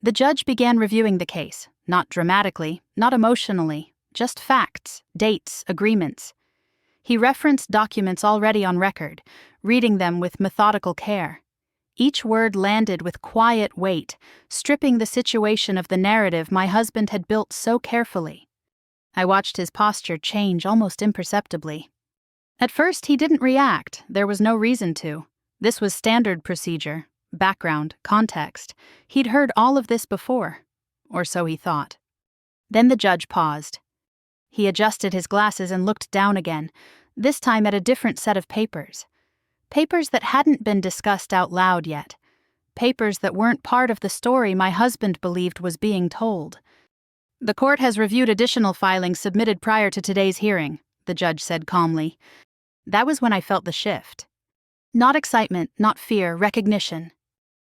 The judge began reviewing the case, not dramatically, not emotionally, just facts, dates, agreements. He referenced documents already on record, reading them with methodical care. Each word landed with quiet weight, stripping the situation of the narrative my husband had built so carefully. I watched his posture change almost imperceptibly. At first, he didn't react. There was no reason to. This was standard procedure, background, context. He'd heard all of this before, or so he thought. Then the judge paused. He adjusted his glasses and looked down again, this time at a different set of papers. Papers that hadn't been discussed out loud yet. Papers that weren't part of the story my husband believed was being told. "The court has reviewed additional filings submitted prior to today's hearing," the judge said calmly. That was when I felt the shift. Not excitement, not fear, recognition.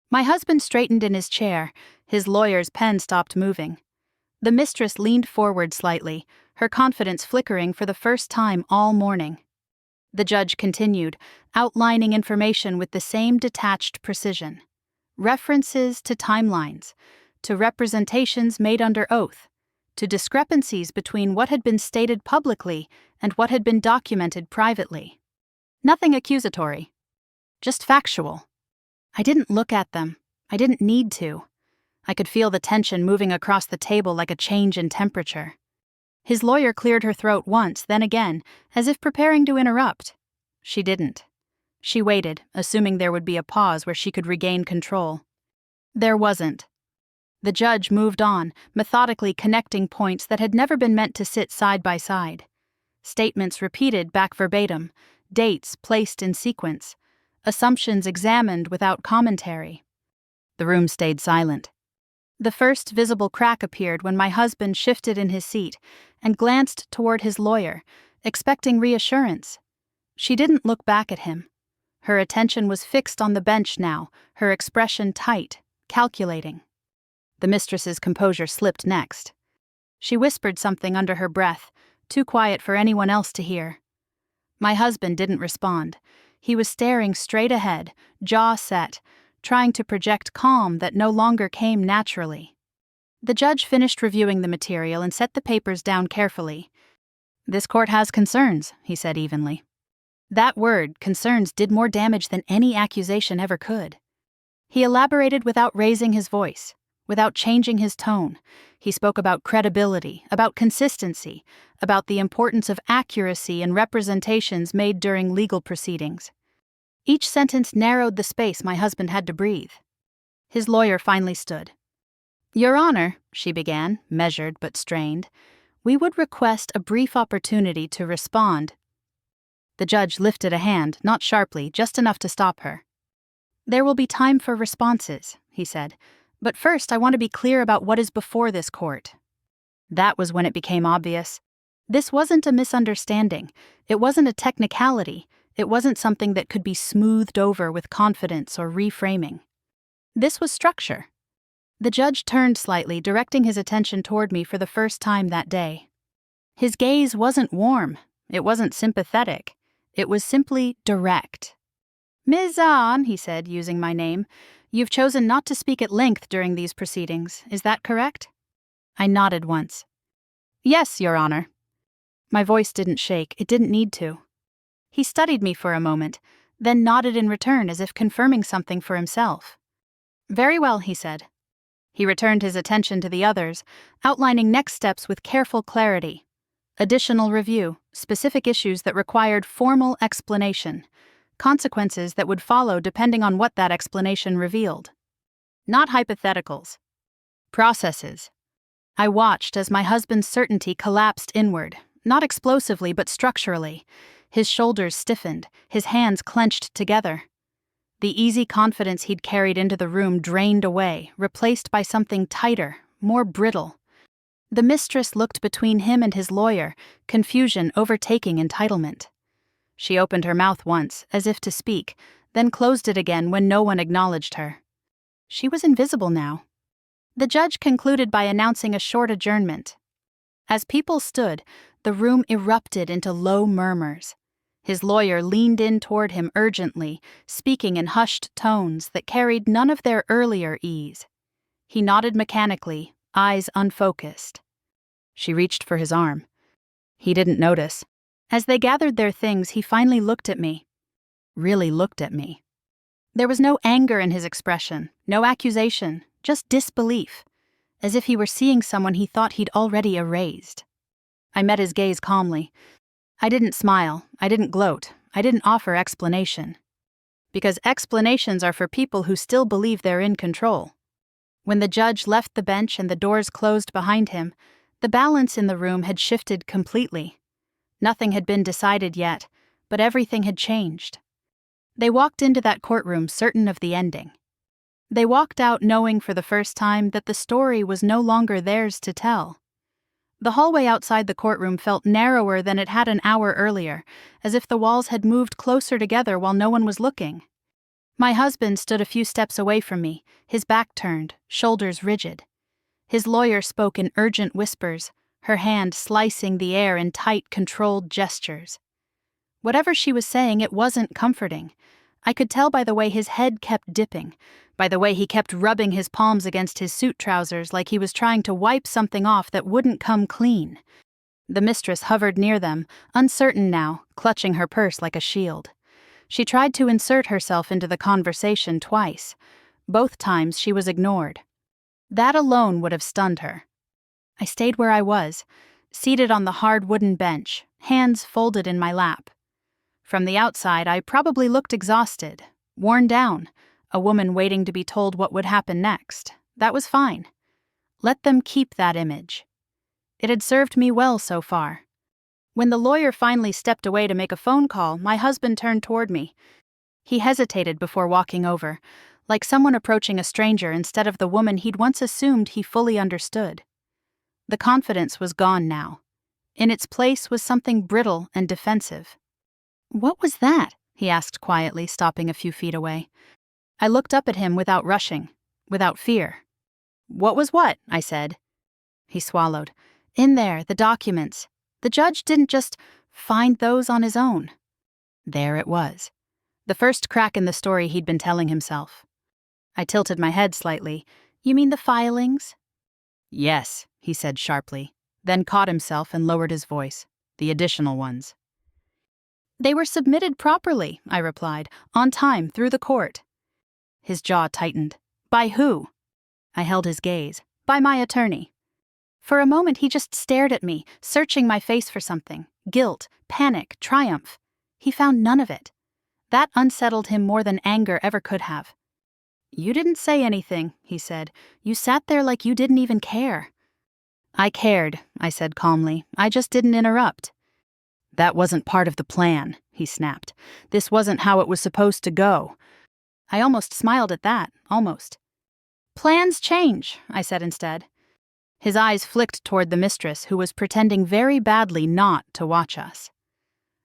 My husband straightened in his chair, his lawyer's pen stopped moving. The mistress leaned forward slightly, her confidence flickering for the first time all morning. The judge continued, outlining information with the same detached precision. References to timelines, to representations made under oath, to discrepancies between what had been stated publicly and what had been documented privately. Nothing accusatory, just factual. I didn't look at them. I didn't need to. I could feel the tension moving across the table like a change in temperature. His lawyer cleared her throat once, then again, as if preparing to interrupt. She didn't. She waited, assuming there would be a pause where she could regain control. There wasn't. The judge moved on, methodically connecting points that had never been meant to sit side by side. Statements repeated back verbatim, dates placed in sequence, assumptions examined without commentary. The room stayed silent. The first visible crack appeared when my husband shifted in his seat and glanced toward his lawyer, expecting reassurance. She didn't look back at him. Her attention was fixed on the bench now, her expression tight, calculating. The mistress's composure slipped next. She whispered something under her breath, too quiet for anyone else to hear. My husband didn't respond. He was staring straight ahead, jaw set, trying to project calm that no longer came naturally. The judge finished reviewing the material and set the papers down carefully. "This court has concerns," he said evenly. That word, concerns, did more damage than any accusation ever could. He elaborated without raising his voice, without changing his tone. He spoke about credibility, about consistency, about the importance of accuracy in representations made during legal proceedings. Each sentence narrowed the space my husband had to breathe. His lawyer finally stood. "Your Honor," she began, measured but strained, "we would request a brief opportunity to respond." The judge lifted a hand, not sharply, just enough to stop her. "There will be time for responses," he said, "but first I want to be clear about what is before this court." That was when it became obvious. This wasn't a misunderstanding. It wasn't a technicality. It wasn't something that could be smoothed over with confidence or reframing. This was structure. The judge turned slightly, directing his attention toward me for the first time that day. His gaze wasn't warm. It wasn't sympathetic. It was simply direct. "Ms. Zahn," he said, using my name, "you've chosen not to speak at length during these proceedings. Is that correct?" I nodded once. "Yes, Your Honor." My voice didn't shake. It didn't need to. He studied me for a moment, then nodded in return as if confirming something for himself. "Very well," he said. He returned his attention to the others, outlining next steps with careful clarity. Additional review, specific issues that required formal explanation, consequences that would follow depending on what that explanation revealed. Not hypotheticals. Processes. I watched as my husband's certainty collapsed inward, not explosively but structurally. His shoulders stiffened, his hands clenched together. The easy confidence he'd carried into the room drained away, replaced by something tighter, more brittle. The mistress looked between him and his lawyer, confusion overtaking entitlement. She opened her mouth once, as if to speak, then closed it again when no one acknowledged her. She was invisible now. The judge concluded by announcing a short adjournment. As people stood, the room erupted into low murmurs. His lawyer leaned in toward him urgently, speaking in hushed tones that carried none of their earlier ease. He nodded mechanically, eyes unfocused. She reached for his arm. He didn't notice. As they gathered their things, he finally looked at me. Really looked at me. There was no anger in his expression, no accusation, just disbelief, as if he were seeing someone he thought he'd already erased. I met his gaze calmly. I didn't smile, I didn't gloat, I didn't offer explanation. Because explanations are for people who still believe they're in control. When the judge left the bench and the doors closed behind him, The balance in the room had shifted completely. Nothing had been decided yet, but everything had changed. They walked into that courtroom certain of the ending. They walked out knowing for the first time that the story was no longer theirs to tell. The hallway outside the courtroom felt narrower than it had an hour earlier, as if the walls had moved closer together while no one was looking. My husband stood a few steps away from me, his back turned, shoulders rigid. His lawyer spoke in urgent whispers, her hand slicing the air in tight, controlled gestures. Whatever she was saying, it wasn't comforting. I could tell by the way his head kept dipping, by the way he kept rubbing his palms against his suit trousers like he was trying to wipe something off that wouldn't come clean. The mistress hovered near them, uncertain now, clutching her purse like a shield. She tried to insert herself into the conversation twice. Both times she was ignored. That alone would have stunned her. I stayed where I was, seated on the hard wooden bench, hands folded in my lap. From the outside, I probably looked exhausted, worn down, a woman waiting to be told what would happen next. That was fine. Let them keep that image. It had served me well so far. When the lawyer finally stepped away to make a phone call, my husband turned toward me. He hesitated before walking over, like someone approaching a stranger instead of the woman he'd once assumed he fully understood. The confidence was gone now. In its place was something brittle and defensive. "What was that?" he asked quietly, stopping a few feet away. I looked up at him without rushing, without fear. "What was what?" I said. He swallowed. "In there, the documents. The judge didn't just find those on his own." There it was. The first crack in the story he'd been telling himself. I tilted my head slightly. "You mean the filings?" "Yes," he said sharply, then caught himself and lowered his voice. "The additional ones." "They were submitted properly," I replied, "on time, through the court." His jaw tightened. "By who?" I held his gaze. "By my attorney." For a moment he just stared at me, searching my face for something. Guilt, panic, triumph. He found none of it. That unsettled him more than anger ever could have. "You didn't say anything," he said. "You sat there like you didn't even care." "I cared," I said calmly. "I just didn't interrupt." "That wasn't part of the plan," he snapped. "This wasn't how it was supposed to go." I almost smiled at that, almost. "Plans change," I said instead. His eyes flicked toward the mistress, who was pretending very badly not to watch us.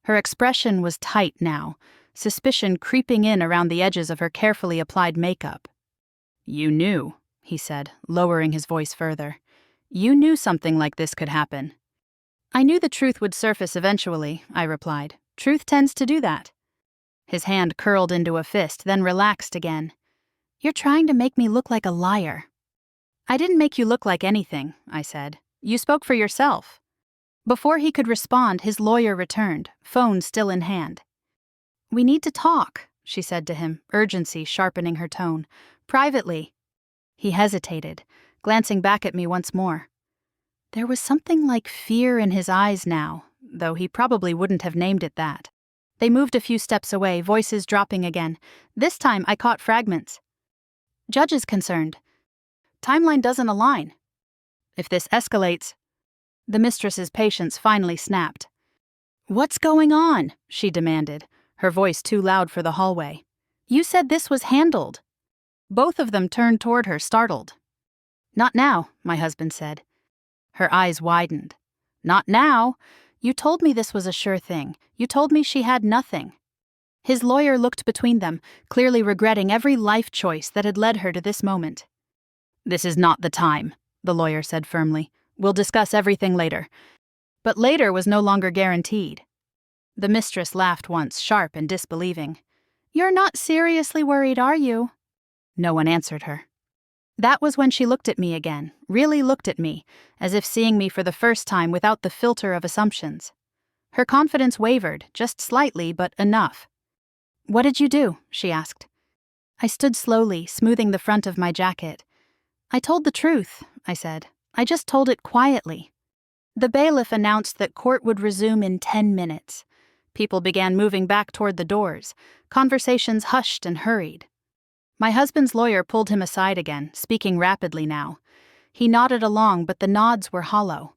Her expression was tight now, suspicion creeping in around the edges of her carefully applied makeup. "You knew," he said, lowering his voice further. "You knew something like this could happen." "I knew the truth would surface eventually," I replied. "Truth tends to do that." His hand curled into a fist, then relaxed again. "You're trying to make me look like a liar." "I didn't make you look like anything," I said. "You spoke for yourself." Before he could respond, his lawyer returned, phone still in hand. "We need to talk," she said to him, urgency sharpening her tone. "Privately." He hesitated, glancing back at me once more. There was something like fear in his eyes now, though he probably wouldn't have named it that. They moved a few steps away, voices dropping again. This time I caught fragments. "Judge is concerned. Timeline doesn't align. If this escalates..." The mistress's patience finally snapped. "What's going on?" she demanded, her voice too loud for the hallway. "You said this was handled." Both of them turned toward her, startled. "Not now," my husband said. Her eyes widened. "Not now. You told me this was a sure thing. You told me she had nothing." His lawyer looked between them, clearly regretting every life choice that had led her to this moment. "This is not the time," the lawyer said firmly. "We'll discuss everything later." But later was no longer guaranteed. The mistress laughed once, sharp and disbelieving. "You're not seriously worried, are you?" No one answered her. That was when she looked at me again, really looked at me, as if seeing me for the first time without the filter of assumptions. Her confidence wavered, just slightly, but enough. "What did you do?" she asked. I stood slowly, smoothing the front of my jacket. "I told the truth," I said. "I just told it quietly." The bailiff announced that court would resume in 10 minutes. People began moving back toward the doors. Conversations hushed and hurried. My husband's lawyer pulled him aside again, speaking rapidly now. He nodded along, but the nods were hollow.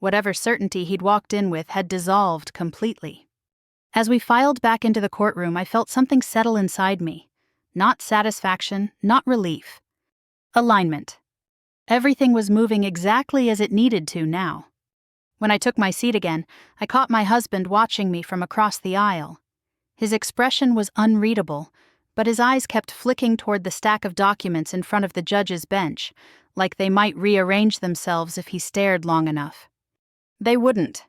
Whatever certainty he'd walked in with had dissolved completely. As we filed back into the courtroom, I felt something settle inside me. Not satisfaction, not relief. Alignment. Everything was moving exactly as it needed to now. When I took my seat again, I caught my husband watching me from across the aisle. His expression was unreadable, but his eyes kept flicking toward the stack of documents in front of the judge's bench, like they might rearrange themselves if he stared long enough. They wouldn't.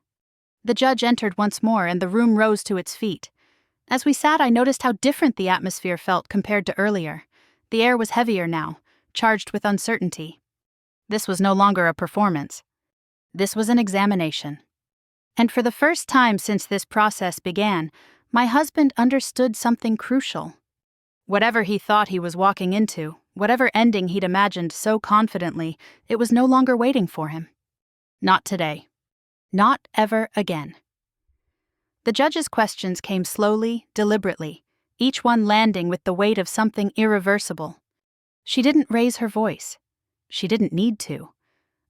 The judge entered once more, and the room rose to its feet. As we sat, I noticed how different the atmosphere felt compared to earlier. The air was heavier now, charged with uncertainty. This was no longer a performance. This was an examination. And for the first time since this process began, my husband understood something crucial. Whatever he thought he was walking into, whatever ending he'd imagined so confidently, it was no longer waiting for him. Not today. Not ever again. The judge's questions came slowly, deliberately, each one landing with the weight of something irreversible. She didn't raise her voice. She didn't need to.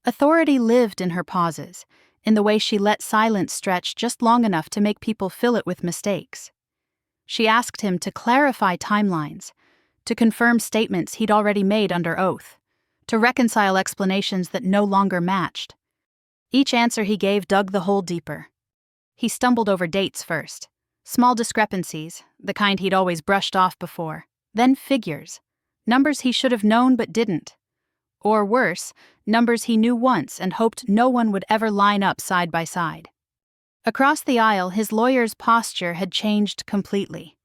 Authority lived in her pauses, in the way she let silence stretch just long enough to make people fill it with mistakes. She asked him to clarify timelines, to confirm statements he'd already made under oath, to reconcile explanations that no longer matched. Each answer he gave dug the hole deeper. He stumbled over dates first, small discrepancies, the kind he'd always brushed off before, then figures, numbers he should have known but didn't. Or worse, numbers he knew once and hoped no one would ever line up side by side. Across the aisle, his lawyer's posture had changed completely.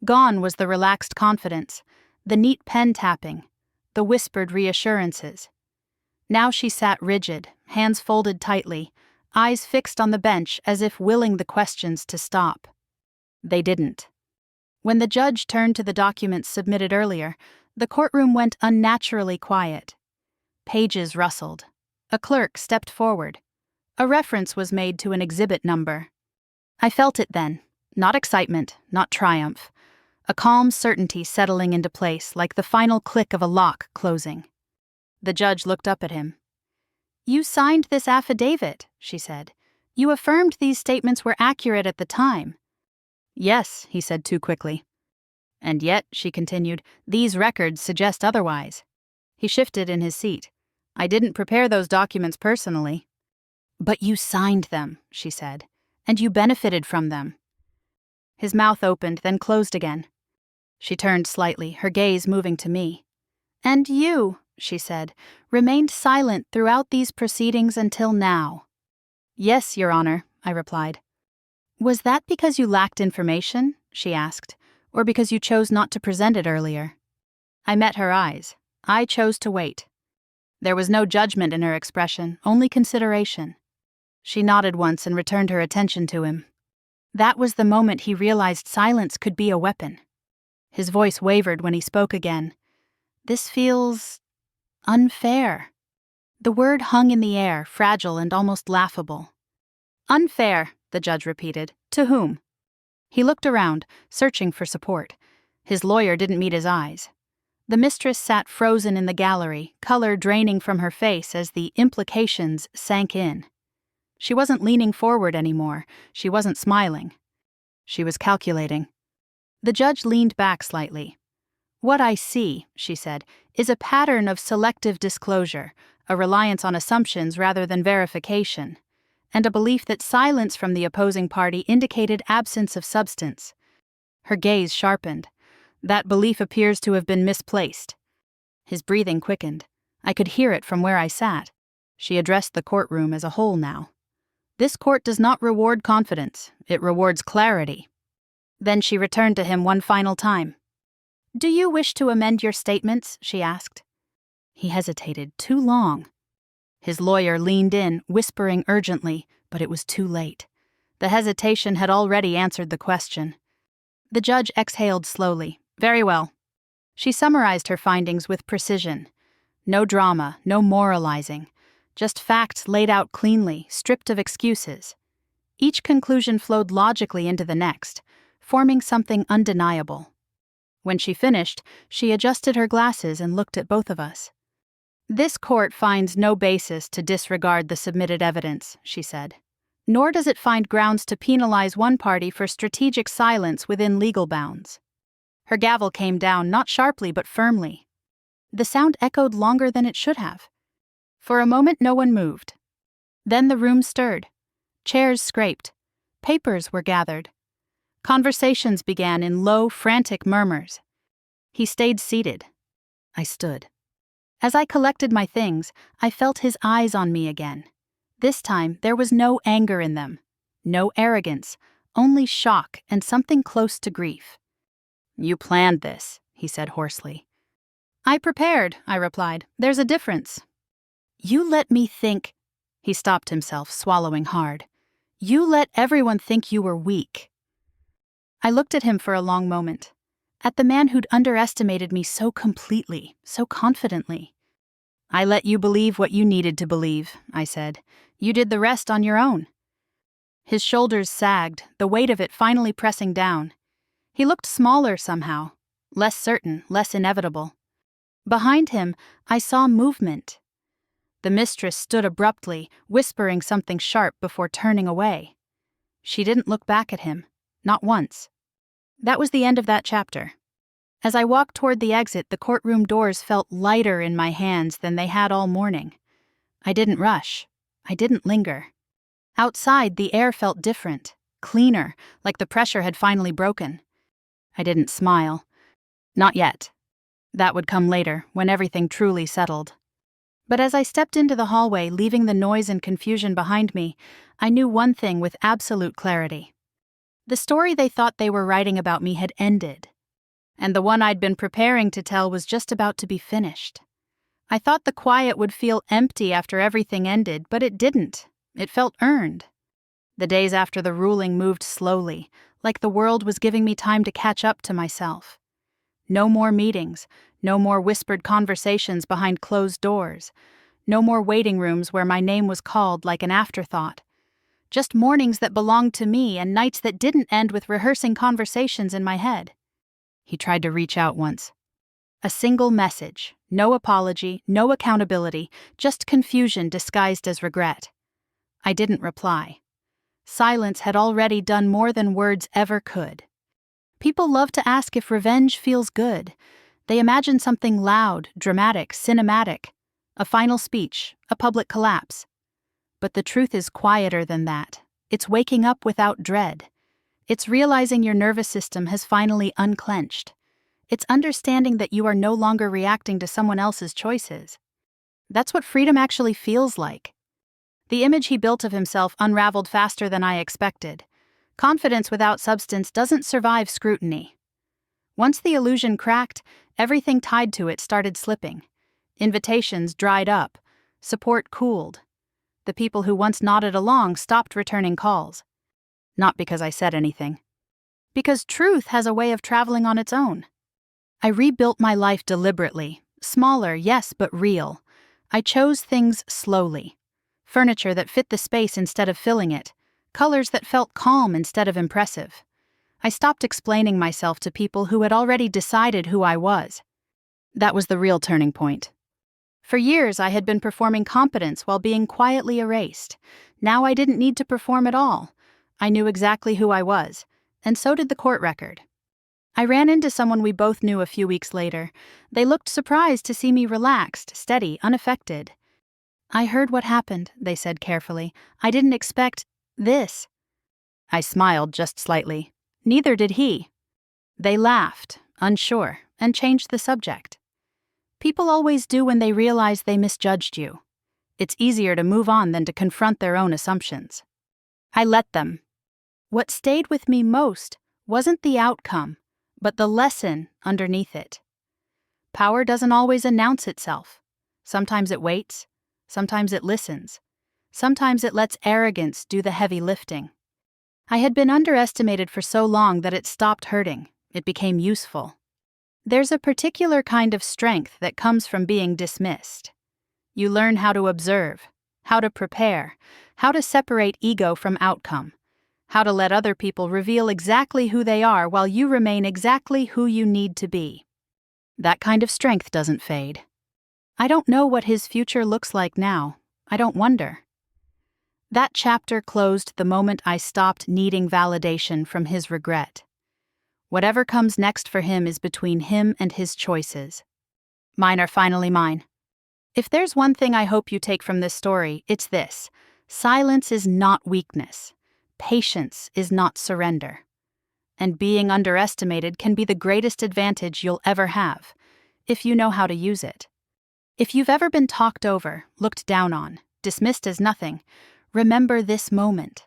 Gone was the relaxed confidence, the neat pen tapping, the whispered reassurances. Now she sat rigid, hands folded tightly, eyes fixed on the bench as if willing the questions to stop. They didn't. When the judge turned to the documents submitted earlier, the courtroom went unnaturally quiet. Pages rustled. A clerk stepped forward. A reference was made to an exhibit number. I felt it then, not excitement, not triumph. A calm certainty settling into place like the final click of a lock closing. The judge looked up at him. "You signed this affidavit," she said. "You affirmed these statements were accurate at the time." "Yes," he said too quickly. "And yet," she continued, "these records suggest otherwise." He shifted in his seat. "I didn't prepare those documents personally." "But you signed them," she said, "and you benefited from them." His mouth opened, then closed again. She turned slightly, her gaze moving to me. "And you," she said, "remained silent throughout these proceedings until now." "Yes, Your Honor," I replied. "Was that because you lacked information?" she asked, "or because you chose not to present it earlier?" I met her eyes. I chose to wait. There was no judgment in her expression, only consideration. She nodded once and returned her attention to him. That was the moment he realized silence could be a weapon. His voice wavered when he spoke again. "This feels unfair." The word hung in the air, fragile and almost laughable. "Unfair," the judge repeated. "To whom?" He looked around, searching for support. His lawyer didn't meet his eyes. The mistress sat frozen in the gallery, color draining from her face as the implications sank in. She wasn't leaning forward anymore. She wasn't smiling. She was calculating. The judge leaned back slightly. "What I see," she said, "is a pattern of selective disclosure, a reliance on assumptions rather than verification, and a belief that silence from the opposing party indicated absence of substance." Her gaze sharpened. "That belief appears to have been misplaced." His breathing quickened. I could hear it from where I sat. She addressed the courtroom as a whole now. "This court does not reward confidence. It rewards clarity." Then she returned to him one final time. "Do you wish to amend your statements?" she asked. He hesitated too long. His lawyer leaned in, whispering urgently, but it was too late. The hesitation had already answered the question. The judge exhaled slowly. "Very well." She summarized her findings with precision. No drama, no moralizing. Just facts laid out cleanly, stripped of excuses. Each conclusion flowed logically into the next, forming something undeniable. When she finished, she adjusted her glasses and looked at both of us. This court finds no basis to disregard the submitted evidence, she said. Nor does it find grounds to penalize one party for strategic silence within legal bounds. Her gavel came down not sharply but firmly. The sound echoed longer than it should have. For a moment no one moved. Then the room stirred. Chairs scraped. Papers were gathered. Conversations began in low, frantic murmurs. He stayed seated. I stood. As I collected my things, I felt his eyes on me again. This time there was no anger in them, no arrogance, only shock and something close to grief. "You planned this," he said hoarsely. "I prepared," I replied. "There's a difference." "You let me think—" He stopped himself, swallowing hard. "You let everyone think you were weak." I looked at him for a long moment. At the man who'd underestimated me so completely, so confidently. "I let you believe what you needed to believe," I said. "You did the rest on your own." His shoulders sagged, the weight of it finally pressing down. He looked smaller somehow, less certain, less inevitable. Behind him, I saw movement. The mistress stood abruptly, whispering something sharp before turning away. She didn't look back at him, not once. That was the end of that chapter. As I walked toward the exit, the courtroom doors felt lighter in my hands than they had all morning. I didn't rush. I didn't linger. Outside, the air felt different, cleaner, like the pressure had finally broken. I didn't smile. Not yet. That would come later, when everything truly settled. But as I stepped into the hallway, leaving the noise and confusion behind me, I knew one thing with absolute clarity. The story they thought they were writing about me had ended. And the one I'd been preparing to tell was just about to be finished. I thought the quiet would feel empty after everything ended, but it didn't. It felt earned. The days after the ruling moved slowly, like the world was giving me time to catch up to myself. No more meetings, no more whispered conversations behind closed doors, no more waiting rooms where my name was called like an afterthought. Just mornings that belonged to me and nights that didn't end with rehearsing conversations in my head. He tried to reach out once. A single message, no apology, no accountability, just confusion disguised as regret. I didn't reply. Silence had already done more than words ever could. People love to ask if revenge feels good. They imagine something loud, dramatic, cinematic. A final speech, a public collapse. But the truth is quieter than that. It's waking up without dread. It's realizing your nervous system has finally unclenched. It's understanding that you are no longer reacting to someone else's choices. That's what freedom actually feels like. The image he built of himself unraveled faster than I expected. Confidence without substance doesn't survive scrutiny. Once the illusion cracked, everything tied to it started slipping. Invitations dried up. Support cooled. The people who once nodded along stopped returning calls. Not because I said anything. Because truth has a way of traveling on its own. I rebuilt my life deliberately. Smaller, yes, but real. I chose things slowly. Furniture that fit the space instead of filling it. Colors that felt calm instead of impressive. I stopped explaining myself to people who had already decided who I was. That was the real turning point. For years, I had been performing competence while being quietly erased. Now I didn't need to perform at all. I knew exactly who I was, and so did the court record. I ran into someone we both knew a few weeks later. They looked surprised to see me relaxed, steady, unaffected. "I heard what happened," they said carefully. "I didn't expect this." I smiled just slightly. Neither did he. They laughed, unsure, and changed the subject. People always do when they realize they misjudged you. It's easier to move on than to confront their own assumptions. I let them. What stayed with me most wasn't the outcome, but the lesson underneath it. Power doesn't always announce itself. Sometimes it waits. Sometimes it listens. Sometimes it lets arrogance do the heavy lifting. I had been underestimated for so long that it stopped hurting. It became useful. There's a particular kind of strength that comes from being dismissed. You learn how to observe, how to prepare, how to separate ego from outcome, how to let other people reveal exactly who they are while you remain exactly who you need to be. That kind of strength doesn't fade. I don't know what his future looks like now. I don't wonder. That chapter closed the moment I stopped needing validation from his regret. Whatever comes next for him is between him and his choices. Mine are finally mine. If there's one thing I hope you take from this story, it's this: silence is not weakness. Patience is not surrender. And being underestimated can be the greatest advantage you'll ever have, if you know how to use it. If you've ever been talked over, looked down on, dismissed as nothing, remember this moment.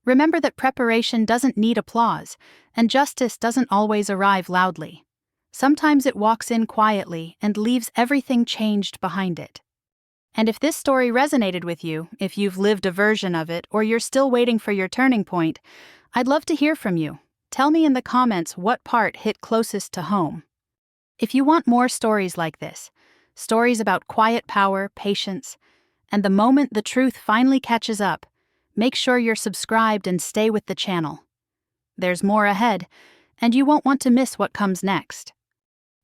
Remember that preparation doesn't need applause, and justice doesn't always arrive loudly. Sometimes it walks in quietly and leaves everything changed behind it. And if this story resonated with you, if you've lived a version of it, or you're still waiting for your turning point, I'd love to hear from you. Tell me in the comments what part hit closest to home. If you want more stories like this, stories about quiet power, patience, and the moment the truth finally catches up, make sure you're subscribed and stay with the channel. There's more ahead, and you won't want to miss what comes next.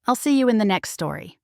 I'll see you in the next story.